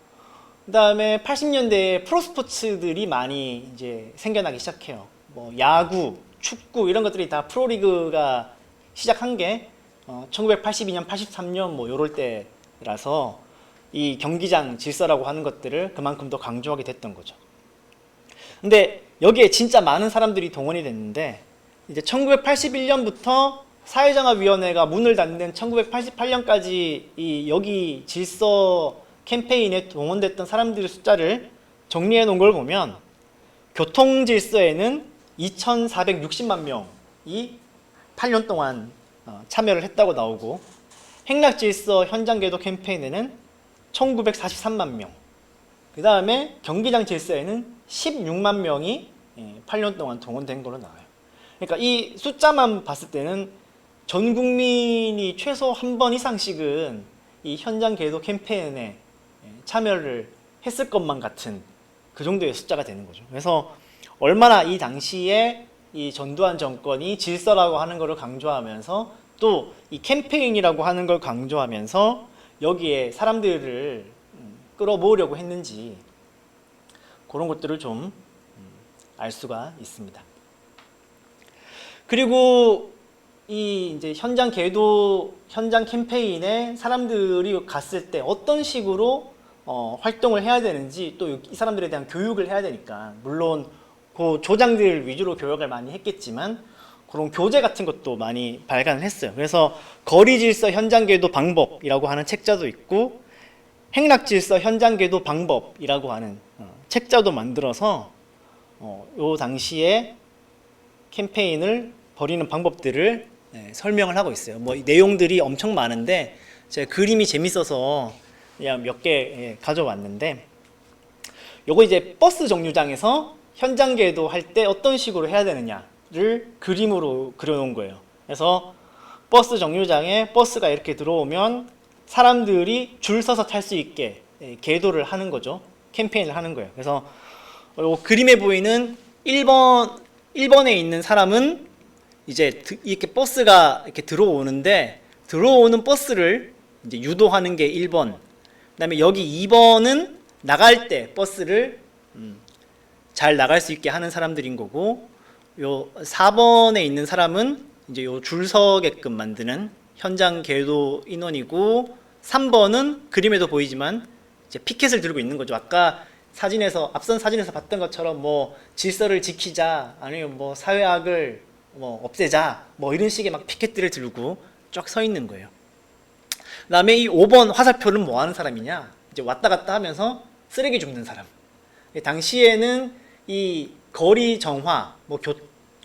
[SPEAKER 1] 그 다음에 80년대에 프로스포츠들이 많이 이제 생겨나기 시작해요. 뭐 야구, 축구 이런 것들이 다 프로리그가 시작한 게 1982년, 83년 뭐 요럴 때라서 이 경기장 질서라고 하는 것들을 그만큼 더 강조하게 됐던 거죠. 근데 여기에 진짜 많은 사람들이 동원이 됐는데, 이제 1981년부터 사회정화위원회가 문을 닫는 1988년까지 이 여기 질서 캠페인에 동원됐던 사람들의 숫자를 정리해 놓은 걸 보면 교통 질서에는 2,460만 명이 8년 동안 참여를 했다고 나오고, 행락 질서 현장 계도 캠페인에는 1,943만 명, 그 다음에 경기장 질서에는 16만 명이 8년 동안 동원된 걸로 나와요. 그러니까 이 숫자만 봤을 때는 전 국민이 최소 한 번 이상씩은 이 현장 계도 캠페인에 참여를 했을 것만 같은 그 정도의 숫자가 되는 거죠. 그래서 얼마나 이 당시에 이 전두환 정권이 질서라고 하는 것을 강조하면서 또 이 캠페인이라고 하는 걸 강조하면서 여기에 사람들을 끌어모으려고 했는지, 그런 것들을 좀 알 수가 있습니다. 그리고 이 이제 현장 계도, 현장 캠페인에 사람들이 갔을 때 어떤 식으로 활동을 해야 되는지, 또 이 사람들에 대한 교육을 해야 되니까, 물론 그 조장들 위주로 교육을 많이 했겠지만 그런 교재 같은 것도 많이 발간을 했어요. 그래서 거리 질서 현장 계도 방법이라고 하는 책자도 있고, 행락 질서 현장 계도 방법이라고 하는 책자도 만들어서 요 당시에 캠페인을 벌이는 방법들을 설명을 하고 있어요. 뭐 내용들이 엄청 많은데 제가 그림이 재밌어서 그냥 몇 개 가져왔는데, 요거 이제 버스 정류장에서 현장 계도 할 때 어떤 식으로 해야 되느냐를 그림으로 그려놓은 거예요. 그래서 버스 정류장에 버스가 이렇게 들어오면 사람들이 줄 서서 탈 수 있게 계도를 하는 거죠. 캠페인을 하는 거예요. 그래서 그림에 보이는 1번에 있는 사람은 이제 이렇게 버스가 이렇게 들어오는데, 들어오는 버스를 이제 유도하는 게 1번. 그다음에 여기 2번은 나갈 때 버스를 잘 나갈 수 있게 하는 사람들인 거고, 요 4번에 있는 사람은 이제 요 줄 서게끔 만드는 현장 계도 인원이고, 3번은 그림에도 보이지만 이제 피켓을 들고 있는 거죠. 아까 사진에서, 앞선 사진에서 봤던 것처럼 뭐 질서를 지키자, 아니면 뭐 사회악을 뭐 없애자, 뭐 이런 식의 막 피켓들을 들고 쫙 서 있는 거예요. 그 다음에 이 5번 화살표는 뭐 하는 사람이냐, 이제 왔다 갔다 하면서 쓰레기 줍는 사람. 당시에는 이 거리 정화, 뭐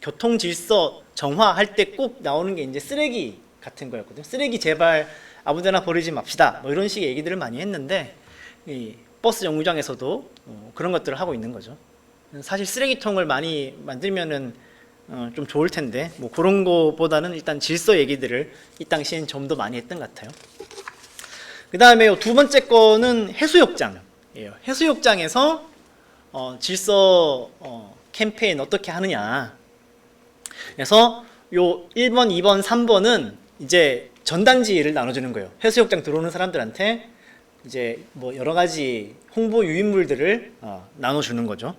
[SPEAKER 1] 교통 질서 정화할 때 꼭 나오는 게 이제 쓰레기 같은 거였거든요. 쓰레기 제발 아무데나 버리지 맙시다, 뭐 이런 식의 얘기들을 많이 했는데, 이 버스 정류장에서도 그런 것들을 하고 있는 거죠. 사실 쓰레기통을 많이 만들면은 좀 좋을 텐데, 뭐 그런 거보다는 일단 질서 얘기들을 이 당시엔 좀 더 많이 했던 것 같아요. 그 다음에 두 번째 거는 해수욕장이에요. 해수욕장에서 질서 캠페인 어떻게 하느냐. 그래서 요 1번, 2번, 3번은 이제 전단지를 나눠주는 거예요. 해수욕장 들어오는 사람들한테 이제 뭐 여러 가지 홍보 유인물들을 나눠주는 거죠.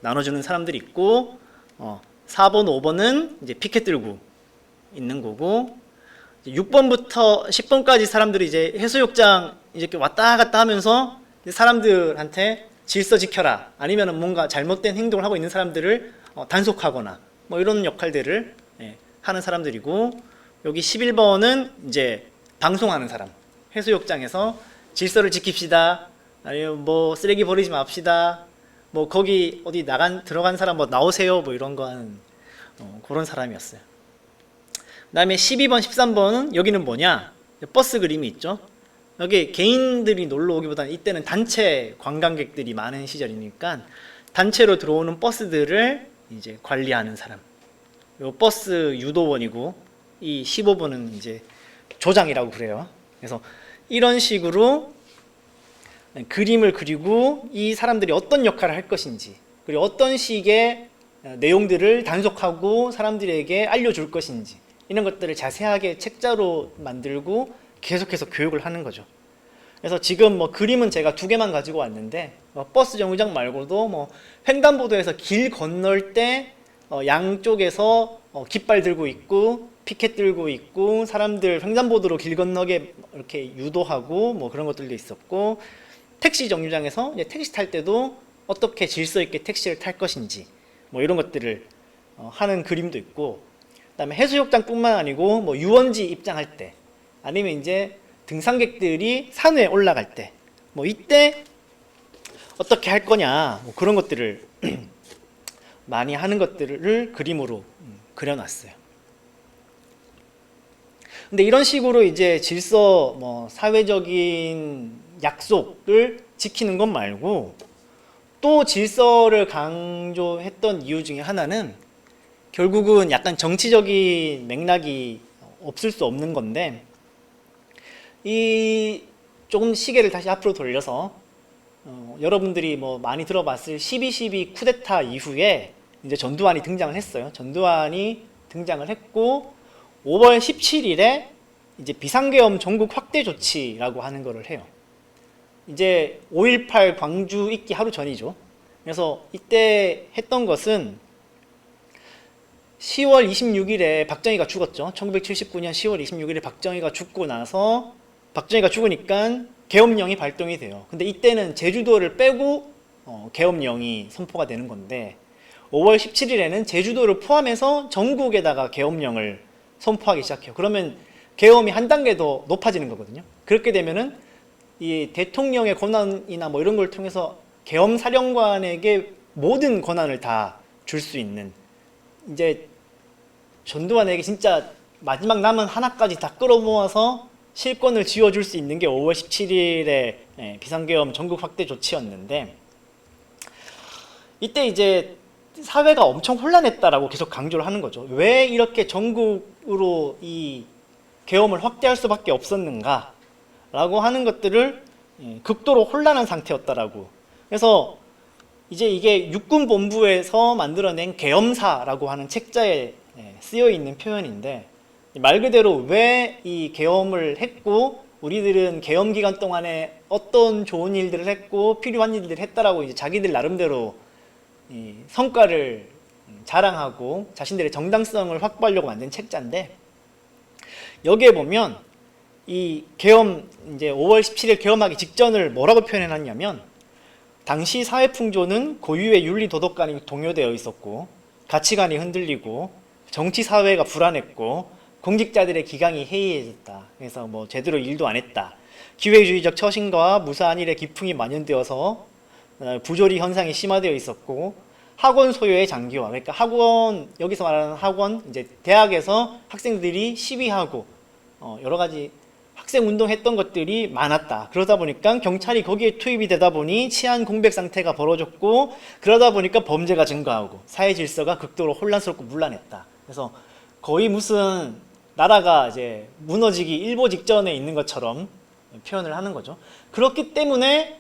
[SPEAKER 1] 나눠주는 사람들이 있고, 4번, 5번은 이제 피켓 들고 있는 거고, 6번부터 10번까지 사람들이 이제 해수욕장 이렇게 왔다 갔다 하면서 사람들한테 질서 지켜라, 아니면 뭔가 잘못된 행동을 하고 있는 사람들을 단속하거나 뭐 이런 역할들을 하는 사람들이고, 여기 11번은 이제 방송하는 사람, 해수욕장에서 질서를 지킵시다, 아니면 뭐 쓰레기 버리지 맙시다, 뭐 거기 어디 들어간 사람 뭐 나오세요, 뭐 이런 거 하는 그런 사람이었어요. 그 다음에 12번, 13번은 여기는 뭐냐, 버스 그림이 있죠. 여기 개인들이 놀러 오기보다는 이때는 단체 관광객들이 많은 시절이니까 단체로 들어오는 버스들을 이제 관리하는 사람. 요 버스 유도원이고 이 15번은 이제 조장이라고 그래요. 그래서 이런 식으로 그림을 그리고 이 사람들이 어떤 역할을 할 것인지, 그리고 어떤 식의 내용들을 단속하고 사람들에게 알려줄 것인지, 이런 것들을 자세하게 책자로 만들고 계속해서 교육을 하는 거죠. 그래서 지금 뭐 그림은 제가 2개만 가지고 왔는데, 버스 정류장 말고도 뭐 횡단보도에서 길 건널 때 양쪽에서 깃발 들고 있고 피켓 들고 있고 사람들 횡단보도로 길 건너게 이렇게 유도하고 뭐 그런 것들도 있었고, 택시 정류장에서 이제 택시 탈 때도 어떻게 질서 있게 택시를 탈 것인지 뭐 이런 것들을 하는 그림도 있고, 그다음에 해수욕장뿐만 아니고 뭐 유원지 입장할 때, 아니면 이제 등산객들이 산에 올라갈 때, 뭐 이때 어떻게 할 거냐, 뭐 그런 것들을 많이 하는 것들을 그림으로 그려놨어요. 근데 이런 식으로 이제 질서, 뭐 사회적인 약속을 지키는 것 말고 또 질서를 강조했던 이유 중에 하나는 결국은 약간 정치적인 맥락이 없을 수 없는 건데, 이 조금 시계를 다시 앞으로 돌려서 여러분들이 뭐 많이 들어봤을 12.12 쿠데타 이후에 이제 전두환이 등장을 했어요. 전두환이 등장을 했고 5월 17일에 이제 비상계엄 전국 확대 조치라고 하는 거를 해요. 이제 5.18 광주 있기 하루 전이죠. 그래서 이때 했던 것은 10월 26일에 박정희가 죽었죠. 1979년 10월 26일에 박정희가 죽고 나서, 박정희가 죽으니까 계엄령이 발동이 돼요. 근데 이때는 제주도를 빼고 계엄령이 선포가 되는 건데, 5월 17일에는 제주도를 포함해서 전국에다가 계엄령을 선포하기 시작해요. 그러면 계엄이 한 단계 더 높아지는 거거든요. 그렇게 되면은 이 대통령의 권한이나 뭐 이런 걸 통해서 계엄 사령관에게 모든 권한을 다 줄 수 있는, 이제 전두환에게 진짜 마지막 남은 하나까지 다 끌어모아서 실권을 쥐어줄 수 있는 게 5월 17일의 비상계엄 전국 확대 조치였는데, 이때 이제 사회가 엄청 혼란했다라고 계속 강조를 하는 거죠. 왜 이렇게 전국으로 이 계엄을 확대할 수밖에 없었는가 라고 하는 것들을 극도로 혼란한 상태였다라고. 그래서 이제 이게 육군본부에서 만들어낸 계엄사라고 하는 책자에 쓰여 있는 표현인데, 말 그대로 왜 이 계엄을 했고 우리들은 계엄 기간 동안에 어떤 좋은 일들을 했고 필요한 일들을 했다라고 이제 자기들 나름대로 이 성과를 자랑하고 자신들의 정당성을 확보하려고 만든 책자인데, 여기에 보면 이 계엄, 이제 5월 17일 계엄하기 직전을 뭐라고 표현해 놨냐면, 당시 사회 풍조는 고유의 윤리 도덕관이 동요되어 있었고 가치관이 흔들리고 정치 사회가 불안했고 공직자들의 기강이 해이해졌다. 그래서 뭐 제대로 일도 안 했다. 기회주의적 처신과 무사한 일의 기풍이 만연되어서 부조리 현상이 심화되어 있었고, 학원 소요의 장기화, 그러니까 학원, 여기서 말하는 학원, 이제 대학에서 학생들이 시위하고 여러 가지 학생 운동했던 것들이 많았다. 그러다 보니까 경찰이 거기에 투입이 되다 보니 치안 공백 상태가 벌어졌고, 그러다 보니까 범죄가 증가하고 사회 질서가 극도로 혼란스럽고 문란했다. 그래서 거의 무슨 나라가 이제 무너지기 일보 직전에 있는 것처럼 표현을 하는 거죠. 그렇기 때문에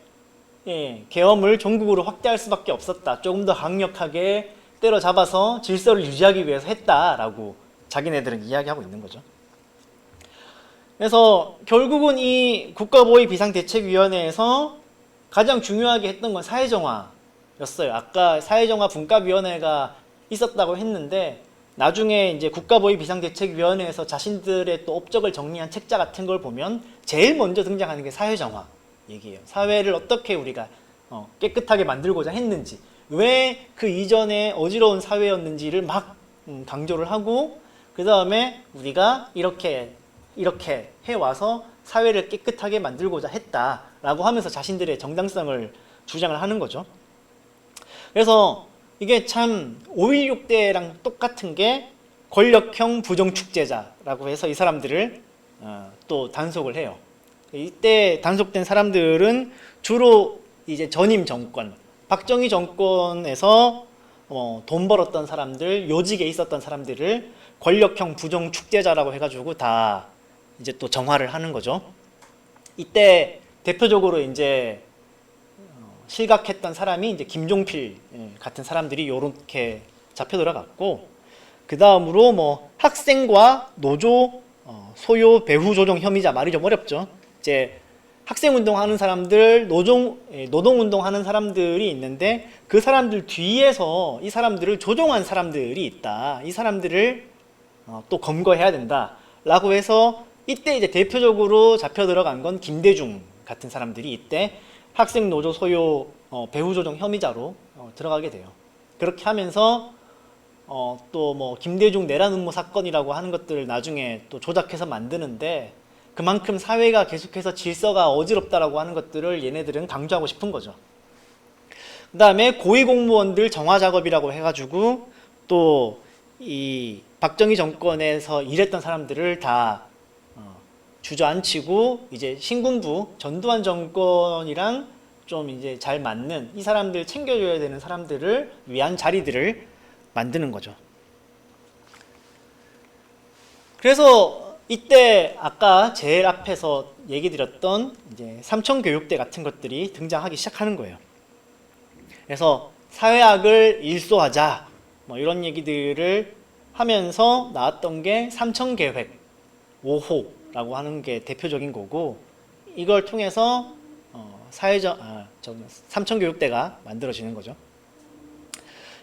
[SPEAKER 1] 계엄을 전국으로 확대할 수밖에 없었다. 조금 더 강력하게 때려잡아서 질서를 유지하기 위해서 했다라고 자기네들은 이야기하고 있는 거죠. 그래서 결국은 이 국가보위비상대책위원회에서 가장 중요하게 했던 건 사회정화였어요. 아까 사회정화 분과위원회가 있었다고 했는데, 나중에 이제 국가보위비상대책위원회에서 자신들의 또 업적을 정리한 책자 같은 걸 보면 제일 먼저 등장하는 게 사회정화 얘기예요. 사회를 어떻게 우리가 깨끗하게 만들고자 했는지, 왜 그 이전에 어지러운 사회였는지를 막 강조를 하고, 그 다음에 우리가 이렇게 해와서 사회를 깨끗하게 만들고자 했다라고 하면서 자신들의 정당성을 주장을 하는 거죠. 그래서 이게 참 5.16 때랑 똑같은 게 권력형 부정축제자라고 해서 이 사람들을 또 단속을 해요. 이때 단속된 사람들은 주로 이제 전임 정권, 박정희 정권에서 돈 벌었던 사람들, 요직에 있었던 사람들을 권력형 부정 축제자라고 해가지고 다 이제 또 정화를 하는 거죠. 이때 대표적으로 이제 실각했던 사람이 이제 김종필 같은 사람들이 요렇게 잡혀 들어갔고, 그 다음으로 뭐 학생과 노조 소요 배후 조정 혐의자, 말이 좀 어렵죠. 이제 학생운동하는 사람들, 노동운동하는 사람들이 있는데 그 사람들 뒤에서 이 사람들을 조종한 사람들이 있다. 이 사람들을 또 검거해야 된다. 라고 해서 이때 이제 대표적으로 잡혀 들어간 건 김대중 같은 사람들이 이때 학생 노조 소요 배후 조정 혐의자로 들어가게 돼요. 그렇게 하면서 또 뭐 김대중 내란 음모 사건이라고 하는 것들을 나중에 또 조작해서 만드는데, 그만큼 사회가 계속해서 질서가 어지럽다라고 하는 것들을 얘네들은 강조하고 싶은 거죠. 그 다음에 고위공무원들 정화 작업이라고 해가지고 또 이 박정희 정권에서 일했던 사람들을 다 주저앉히고 이제 신군부 전두환 정권이랑 좀 이제 잘 맞는, 이 사람들 챙겨줘야 되는 사람들을 위한 자리들을 만드는 거죠. 그래서 이때 아까 제일 앞에서 얘기 드렸던 이제 삼천교육대 같은 것들이 등장하기 시작하는 거예요. 그래서 사회학을 일소하자 뭐 이런 얘기들을 하면서 나왔던 게 삼천계획 5호라고 하는 게 대표적인 거고, 이걸 통해서 삼천교육대가 만들어지는 거죠.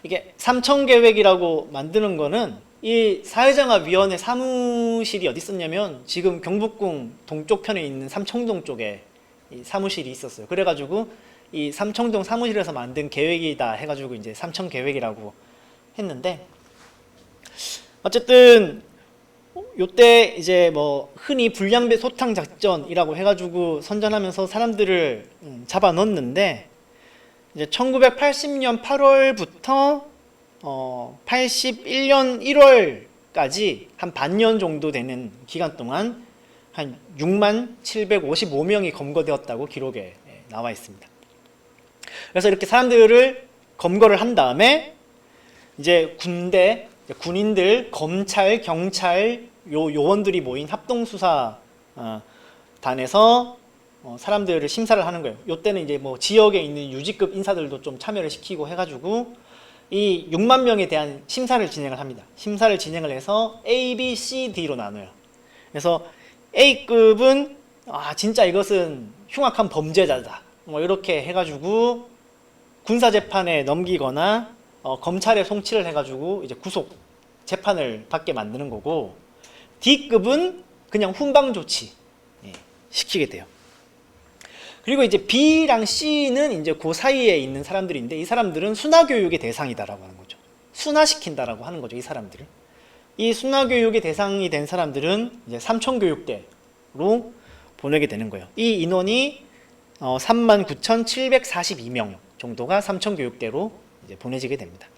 [SPEAKER 1] 이게 삼천계획이라고 만드는 거는 이 사회정화위원회 사무실이 어디 있었냐면 지금 경복궁 동쪽 편에 있는 삼청동 쪽에 이 사무실이 있었어요. 그래가지고 이 삼청동 사무실에서 만든 계획이다 해가지고 이제 삼천계획이라고 했는데, 어쨌든 요때 이제 뭐 흔히 불량배 소탕 작전이라고 해가지고 선전하면서 사람들을 잡아 넣었는데, 이제 1980년 8월부터 81년 1월까지 한 반년 정도 되는 기간 동안 한 6만 755명이 검거되었다고 기록에 나와 있습니다. 그래서 이렇게 사람들을 검거를 한 다음에 이제 군대, 군인들, 검찰, 경찰, 요원들이 모인 합동수사단에서 사람들을 심사를 하는 거예요. 요때는 이제 뭐 지역에 있는 유지급 인사들도 좀 참여를 시키고 해가지고 이 6만 명에 대한 심사를 진행을 합니다. 심사를 진행을 해서 A, B, C, D로 나눠요. 그래서 A급은 진짜 이것은 흉악한 범죄자다 뭐 이렇게 해가지고 군사재판에 넘기거나 검찰에 송치를 해가지고 이제 구속 재판을 받게 만드는 거고, D급은 그냥 훈방 조치 시키게 돼요. 그리고 이제 B랑 C는 이제 그 사이에 있는 사람들인데, 이 사람들은 순화교육의 대상이다라고 하는 거죠. 순화시킨다라고 하는 거죠, 이 사람들을. 이 순화교육의 대상이 된 사람들은 이제 삼천교육대로 보내게 되는 거예요. 이 인원이 39,742명 정도가 삼천교육대로 이제 보내지게 됩니다.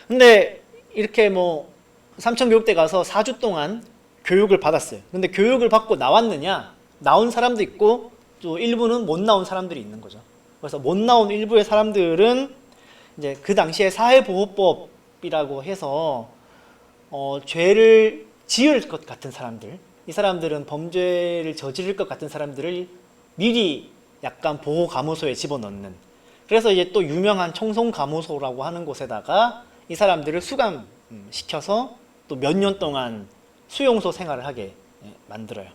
[SPEAKER 1] 근데 이렇게 뭐 삼천교육대 가서 4주 동안 교육을 받았어요. 근데 교육을 받고 나왔느냐? 나온 사람도 있고 또 일부는 못 나온 사람들이 있는 거죠. 그래서 못 나온 일부의 사람들은 이제 그 당시에 사회보호법이라고 해서 죄를 지을 것 같은 사람들, 이 사람들은 범죄를 저지를 것 같은 사람들을 미리 약간 보호감호소에 집어넣는, 그래서 이제 또 유명한 청송감호소라고 하는 곳에다가 이 사람들을 수감시켜서 또 몇 년 동안 수용소 생활을 하게 만들어요.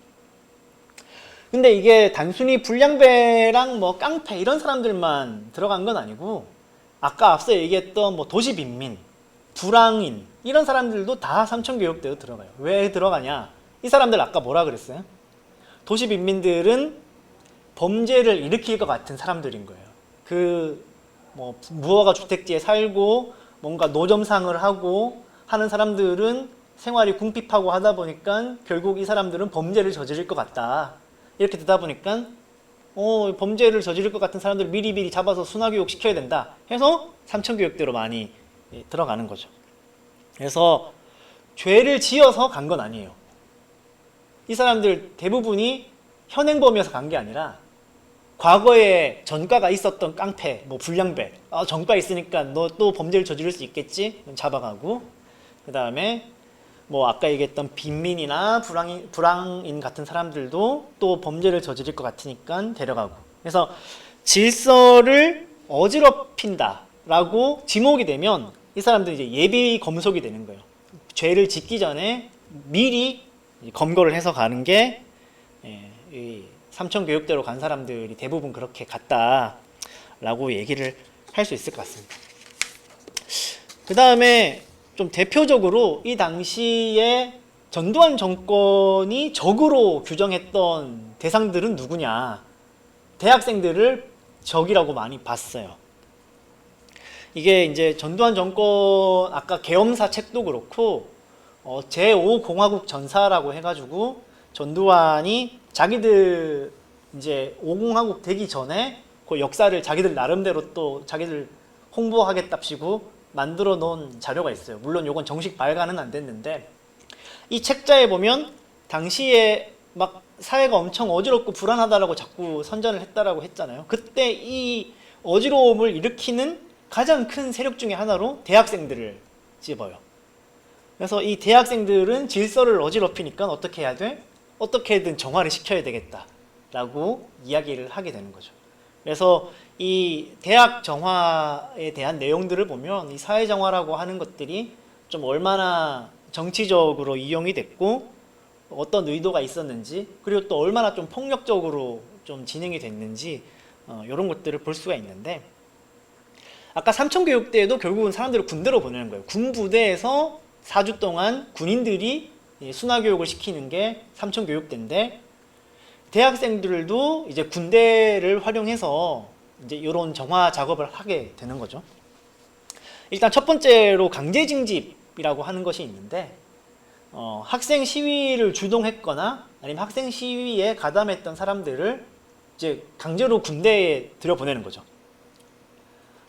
[SPEAKER 1] 근데 이게 단순히 불량배랑 뭐 깡패 이런 사람들만 들어간 건 아니고, 아까 앞서 얘기했던 뭐 도시빈민, 불황인 이런 사람들도 다 삼천교육대로 들어가요. 왜 들어가냐? 이 사람들 아까 뭐라 그랬어요? 도시빈민들은 범죄를 일으킬 것 같은 사람들인 거예요. 그 뭐 무허가 주택지에 살고 뭔가 노점상을 하고 하는 사람들은 생활이 궁핍하고 하다 보니까 결국 이 사람들은 범죄를 저지를 것 같다. 이렇게 되다 보니까 범죄를 저지를 것 같은 사람들을 미리미리 잡아서 순화교육 시켜야 된다 해서 삼천교육대로 많이 들어가는 거죠. 그래서 죄를 지어서 간 건 아니에요. 이 사람들 대부분이 현행범이어서 간 게 아니라 과거에 전과가 있었던 깡패, 뭐 불량배, 전과 있으니까 너 또 범죄를 저지를 수 있겠지? 잡아가고, 그 다음에 뭐 아까 얘기했던 빈민이나 불황인 같은 사람들도 또 범죄를 저지를 것 같으니까 데려가고. 그래서 질서를 어지럽힌다라고 지목이 되면 이 사람들이 이제 예비 검속이 되는 거예요. 죄를 짓기 전에 미리 검거를 해서 가는 게 이 삼천교육대로 간 사람들이 대부분 그렇게 갔다라고 얘기를 할 수 있을 것 같습니다. 그 다음에 좀 대표적으로 이 당시에 전두환 정권이 적으로 규정했던 대상들은 누구냐? 대학생들을 적이라고 많이 봤어요. 이게 이제 전두환 정권 아까 계엄사 책도 그렇고 제5공화국 전사라고 해가지고 전두환이 자기들 이제 5공화국 되기 전에 그 역사를 자기들 나름대로 또 자기들 홍보하겠답시고 만들어 놓은 자료가 있어요. 물론 이건 정식 발간은 안 됐는데 이 책자에 보면 당시에 막 사회가 엄청 어지럽고 불안하다라고 자꾸 선전을 했다라고 했잖아요. 그때 이 어지러움을 일으키는 가장 큰 세력 중에 하나로 대학생들을 집어요. 그래서 이 대학생들은 질서를 어지럽히니까 어떻게 해야 돼? 어떻게든 정화를 시켜야 되겠다라고 이야기를 하게 되는 거죠. 그래서 이 대학 정화에 대한 내용들을 보면 이 사회 정화라고 하는 것들이 좀 얼마나 정치적으로 이용이 됐고 어떤 의도가 있었는지 그리고 또 얼마나 좀 폭력적으로 좀 진행이 됐는지 이런 것들을 볼 수가 있는데 아까 삼천교육대에도 결국은 사람들을 군대로 보내는 거예요. 군부대에서 4주 동안 군인들이 순화교육을 시키는 게 삼천교육대인데 대학생들도 이제 군대를 활용해서 이제 이런 정화 작업을 하게 되는 거죠. 일단 첫 번째로 강제징집이라고 하는 것이 있는데 학생 시위를 주동했거나 아니면 학생 시위에 가담했던 사람들을 이제 강제로 군대에 들여보내는 거죠.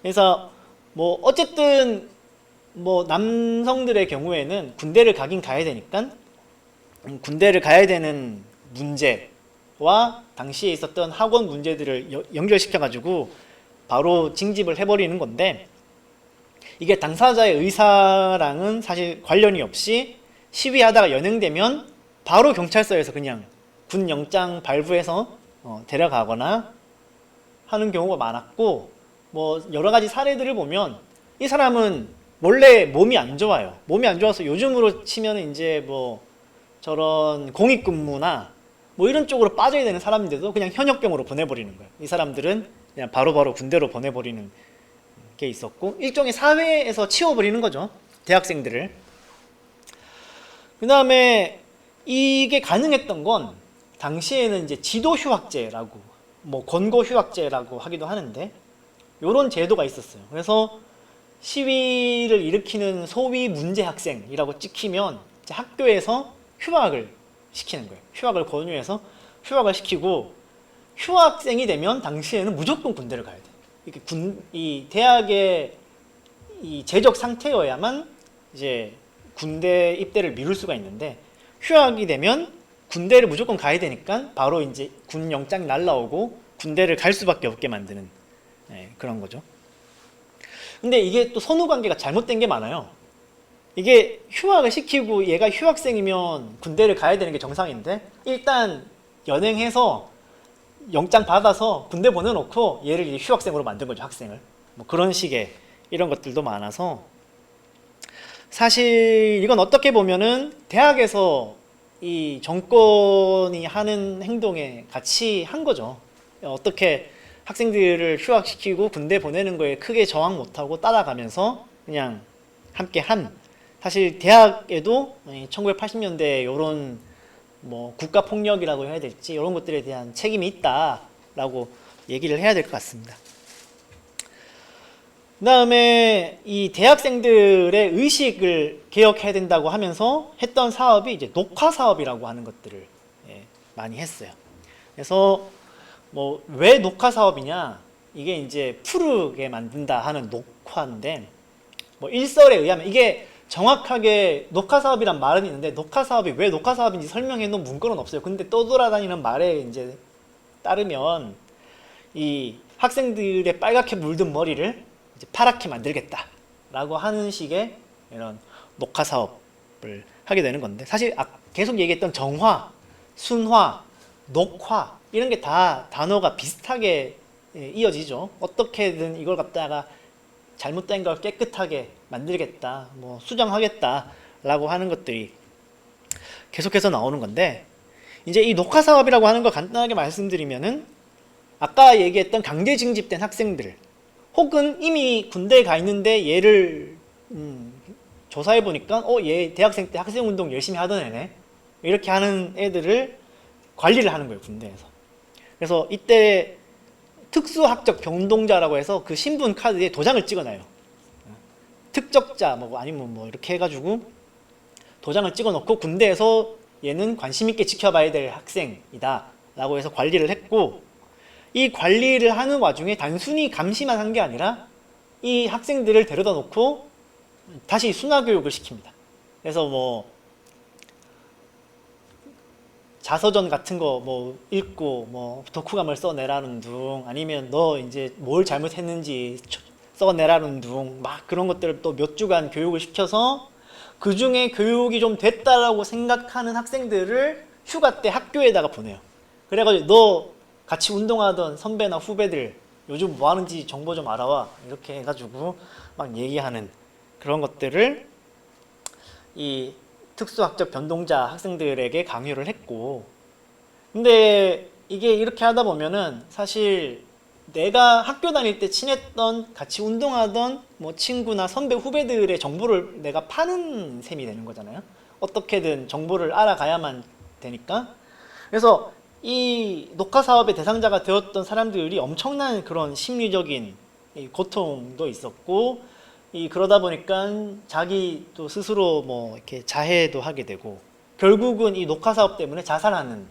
[SPEAKER 1] 그래서 뭐 어쨌든 뭐 남성들의 경우에는 군대를 가긴 가야 되니까 군대를 가야 되는 문제와 당시에 있었던 학원 문제들을 연결시켜 가지고 바로 징집을 해버리는 건데 이게 당사자의 의사랑은 사실 관련이 없이 시위하다가 연행되면 바로 경찰서에서 그냥 군 영장 발부해서 데려가거나 하는 경우가 많았고 뭐 여러 가지 사례들을 보면 이 사람은 원래 몸이 안 좋아요. 몸이 안 좋아서 요즘으로 치면 이제 뭐 저런 공익근무나 뭐 이런 쪽으로 빠져야 되는 사람인데도 그냥 현역병으로 보내버리는 거예요. 이 사람들은 그냥 바로바로 군대로 보내버리는 게 있었고 일종의 사회에서 치워버리는 거죠. 대학생들을. 그 다음에 이게 가능했던 건 당시에는 이제 지도휴학제라고 뭐 권고휴학제라고 하기도 하는데 이런 제도가 있었어요. 그래서 시위를 일으키는 소위 문제 학생이라고 찍히면 이제 학교에서 휴학을 시키는 거예요. 휴학을 권유해서 휴학을 시키고 휴학생이 되면 당시에는 무조건 군대를 가야 돼. 이렇게 이 대학의 이 재적 상태여야만 이제 군대 입대를 미룰 수가 있는데 휴학이 되면 군대를 무조건 가야 되니까 바로 이제 군 영장이 날라오고 군대를 갈 수밖에 없게 만드는 그런 거죠. 근데 이게 또 선후 관계가 잘못된 게 많아요. 이게 휴학을 시키고 얘가 휴학생이면 군대를 가야 되는 게 정상인데 일단 연행해서 영장 받아서 군대 보내놓고 얘를 이제 휴학생으로 만든 거죠. 학생을. 뭐 그런 식의 이런 것들도 많아서 사실 이건 어떻게 보면은 대학에서 이 정권이 하는 행동에 같이 한 거죠. 어떻게 학생들을 휴학시키고 군대 보내는 거에 크게 저항 못하고 따라가면서 그냥 함께 한 사실 대학에도 1980년대 이런 뭐 국가폭력이라고 해야 될지 이런 것들에 대한 책임이 있다라고 얘기를 해야 될 것 같습니다. 그 다음에 이 대학생들의 의식을 개혁해야 된다고 하면서 했던 사업이 이제 녹화 사업이라고 하는 것들을 많이 했어요. 그래서 뭐 왜 녹화 사업이냐? 이게 이제 푸르게 만든다 하는 녹화인데 뭐 일설에 의하면 이게 정확하게 녹화사업이란 말은 있는데 녹화사업이 왜 녹화사업인지 설명해 놓은 문구는 없어요. 근데 떠돌아다니는 말에 이제 따르면 이 학생들의 빨갛게 물든 머리를 이제 파랗게 만들겠다 라고 하는 식의 이런 녹화사업을 하게 되는 건데, 사실 계속 얘기했던 정화, 순화, 녹화 이런 게 다 단어가 비슷하게 이어지죠. 어떻게든 이걸 갖다가 잘못된 걸 깨끗하게 만들겠다, 뭐 수정하겠다 라고 하는 것들이 계속해서 나오는 건데, 이제 이 녹화 사업이라고 하는 걸 간단하게 말씀드리면은 아까 얘기했던 강제 징집된 학생들, 혹은 이미 군대에 가 있는데 얘를 조사해 보니까 얘 대학생 때 학생 운동 열심히 하던 애네, 이렇게 하는 애들을 관리를 하는 거예요, 군대에서. 그래서 이때 특수학적 병동자라고 해서 그 신분 카드에 도장을 찍어놔요. 특적자 뭐 아니면 뭐 이렇게 해가지고 도장을 찍어놓고 군대에서 얘는 관심 있게 지켜봐야 될 학생이다 라고 해서 관리를 했고, 이 관리를 하는 와중에 단순히 감시만 한 게 아니라 이 학생들을 데려다 놓고 다시 순화교육을 시킵니다. 그래서 뭐 자서전 같은 거 뭐 읽고 뭐 독후감을 써내라는 둥, 아니면 너 이제 뭘 잘못했는지 써내라는 둥, 막 그런 것들을 또 몇 주간 교육을 시켜서 그 중에 교육이 좀 됐다라고 생각하는 학생들을 휴가 때 학교에다가 보내요. 그래가지고 너 같이 운동하던 선배나 후배들 요즘 뭐 하는지 정보 좀 알아와, 이렇게 해가지고 막 얘기하는 그런 것들을 이 특수학적 변동자 학생들에게 강요를 했고, 근데 이게 이렇게 하다 보면은 사실 내가 학교 다닐 때 친했던, 같이 운동하던 뭐 친구나 선배 후배들의 정보를 내가 파는 셈이 되는 거잖아요. 어떻게든 정보를 알아가야만 되니까. 그래서 이 녹화 사업의 대상자가 되었던 사람들이 엄청난 그런 심리적인 고통도 있었고, 그러다 보니까 자기 또 스스로 뭐 이렇게 자해도 하게 되고, 결국은 이 녹화 사업 때문에 자살하는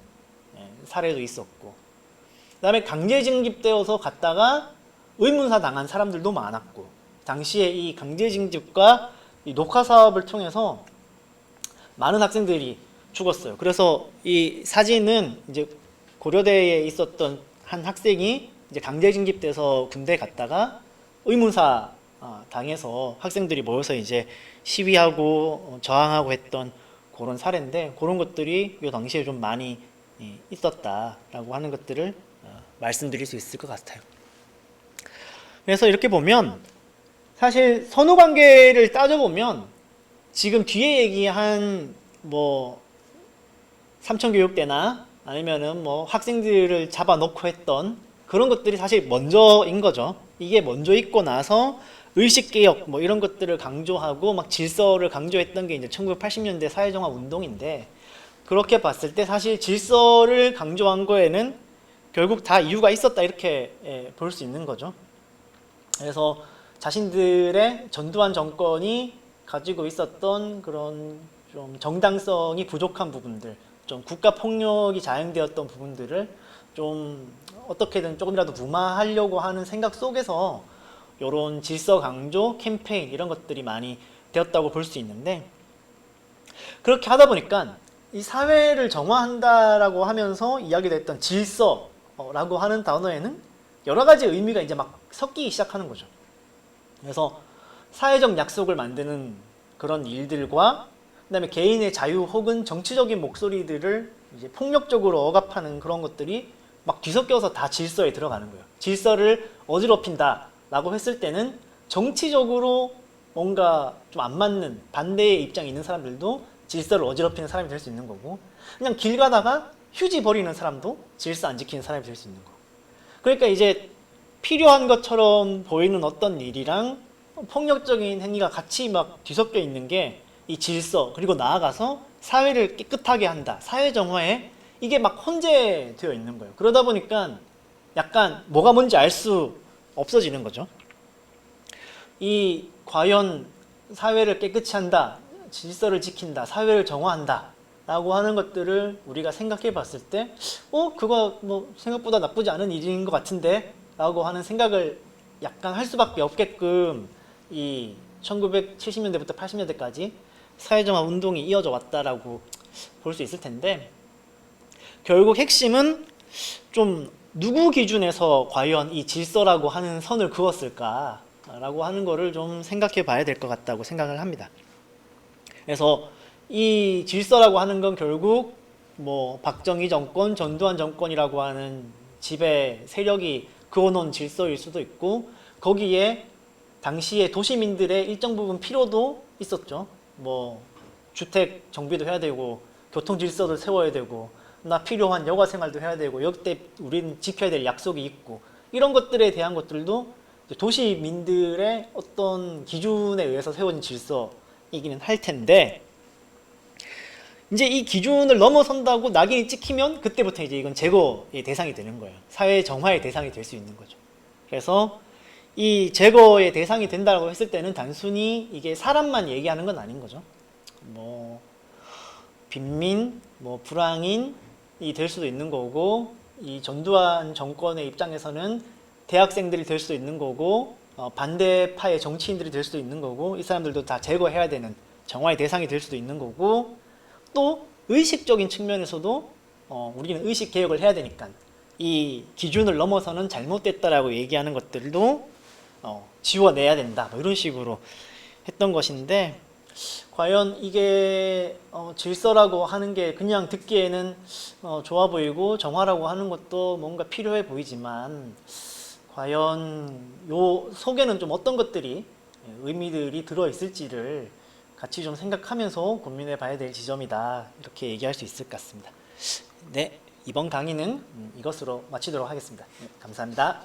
[SPEAKER 1] 사례도 있었고, 그 다음에 강제 징집되어서 갔다가 의문사 당한 사람들도 많았고, 당시에 이 강제 징집과 이 녹화 사업을 통해서 많은 학생들이 죽었어요. 그래서 이 사진은 이제 고려대에 있었던 한 학생이 이제 강제 징집돼서 군대 갔다가 의문사 당해서 학생들이 모여서 이제 시위하고 저항하고 했던 그런 사례인데, 그런 것들이 이 당시에 좀 많이 있었다라고 하는 것들을 말씀드릴 수 있을 것 같아요. 그래서 이렇게 보면 사실 선후관계를 따져보면 지금 뒤에 얘기한 뭐 삼천교육대나 아니면은 뭐 학생들을 잡아놓고 했던 그런 것들이 사실 먼저인 거죠. 이게 먼저 있고 나서 의식개혁 뭐 이런 것들을 강조하고 막 질서를 강조했던 게 이제 1980년대 사회정화 운동인데, 그렇게 봤을 때 사실 질서를 강조한 거에는 결국 다 이유가 있었다, 이렇게 볼 수 있는 거죠. 그래서 자신들의 전두환 정권이 가지고 있었던 그런 좀 정당성이 부족한 부분들, 좀 국가 폭력이 자행되었던 부분들을 좀 어떻게든 조금이라도 무마하려고 하는 생각 속에서 이런 질서 강조 캠페인 이런 것들이 많이 되었다고 볼 수 있는데, 그렇게 하다 보니까 이 사회를 정화한다라고 하면서 이야기됐던 질서라고 하는 단어에는 여러 가지 의미가 이제 막 섞이기 시작하는 거죠. 그래서 사회적 약속을 만드는 그런 일들과 그다음에 개인의 자유 혹은 정치적인 목소리들을 이제 폭력적으로 억압하는 그런 것들이 막 뒤섞여서 다 질서에 들어가는 거예요. 질서를 어지럽힌다라고 했을 때는 정치적으로 뭔가 좀 안 맞는 반대의 입장에 있는 사람들도 질서를 어지럽히는 사람이 될 수 있는 거고, 그냥 길 가다가 휴지 버리는 사람도 질서 안 지키는 사람이 될 수 있는 거고. 그러니까 이제 필요한 것처럼 보이는 어떤 일이랑 폭력적인 행위가 같이 막 뒤섞여 있는 게 이 질서, 그리고 나아가서 사회를 깨끗하게 한다, 사회 정화에 이게 막 혼재되어 있는 거예요. 그러다 보니까 약간 뭐가 뭔지 알 수 없어지는 거죠. 이 과연 사회를 깨끗이 한다, 질서를 지킨다, 사회를 정화한다 라고 하는 것들을 우리가 생각해 봤을 때 그거 뭐 생각보다 나쁘지 않은 일인 것 같은데 라고 하는 생각을 약간 할 수밖에 없게끔 이 1970년대부터 80년대까지 사회정화 운동이 이어져 왔다라고 볼 수 있을 텐데, 결국 핵심은 좀 누구 기준에서 과연 이 질서라고 하는 선을 그었을까라고 하는 거를 좀 생각해 봐야 될 것 같다고 생각을 합니다. 그래서 이 질서라고 하는 건 결국 뭐 박정희 정권, 전두환 정권이라고 하는 지배 세력이 그어놓은 질서일 수도 있고, 거기에 당시에 도시민들의 일정 부분 필요도 있었죠. 뭐 주택 정비도 해야 되고, 교통 질서도 세워야 되고, 나 필요한 여가 생활도 해야 되고, 여태 우리는 지켜야 될 약속이 있고, 이런 것들에 대한 것들도 도시민들의 어떤 기준에 의해서 세워진 질서이기는 할 텐데, 이제 이 기준을 넘어선다고 낙인이 찍히면 그때부터 이제 이건 제거의 대상이 되는 거예요. 사회 정화의 대상이 될 수 있는 거죠. 그래서 이 제거의 대상이 된다고 했을 때는 단순히 이게 사람만 얘기하는 건 아닌 거죠. 뭐 빈민, 뭐 불황인이 될 수도 있는 거고, 이 전두환 정권의 입장에서는 대학생들이 될 수도 있는 거고, 반대파의 정치인들이 될 수도 있는 거고, 이 사람들도 다 제거해야 되는 정화의 대상이 될 수도 있는 거고, 또 의식적인 측면에서도 우리는 의식 개혁을 해야 되니까 이 기준을 넘어서는 잘못됐다라고 얘기하는 것들도 지워내야 된다, 뭐 이런 식으로 했던 것인데, 과연 이게 질서라고 하는 게 그냥 듣기에는 좋아 보이고 정화라고 하는 것도 뭔가 필요해 보이지만, 과연 요 속에는 좀 어떤 것들이 의미들이 들어 있을지를 같이 좀 생각하면서 고민해 봐야 될 지점이다, 이렇게 얘기할 수 있을 것 같습니다. 네, 이번 강의는 이것으로 마치도록 하겠습니다. 네, 감사합니다.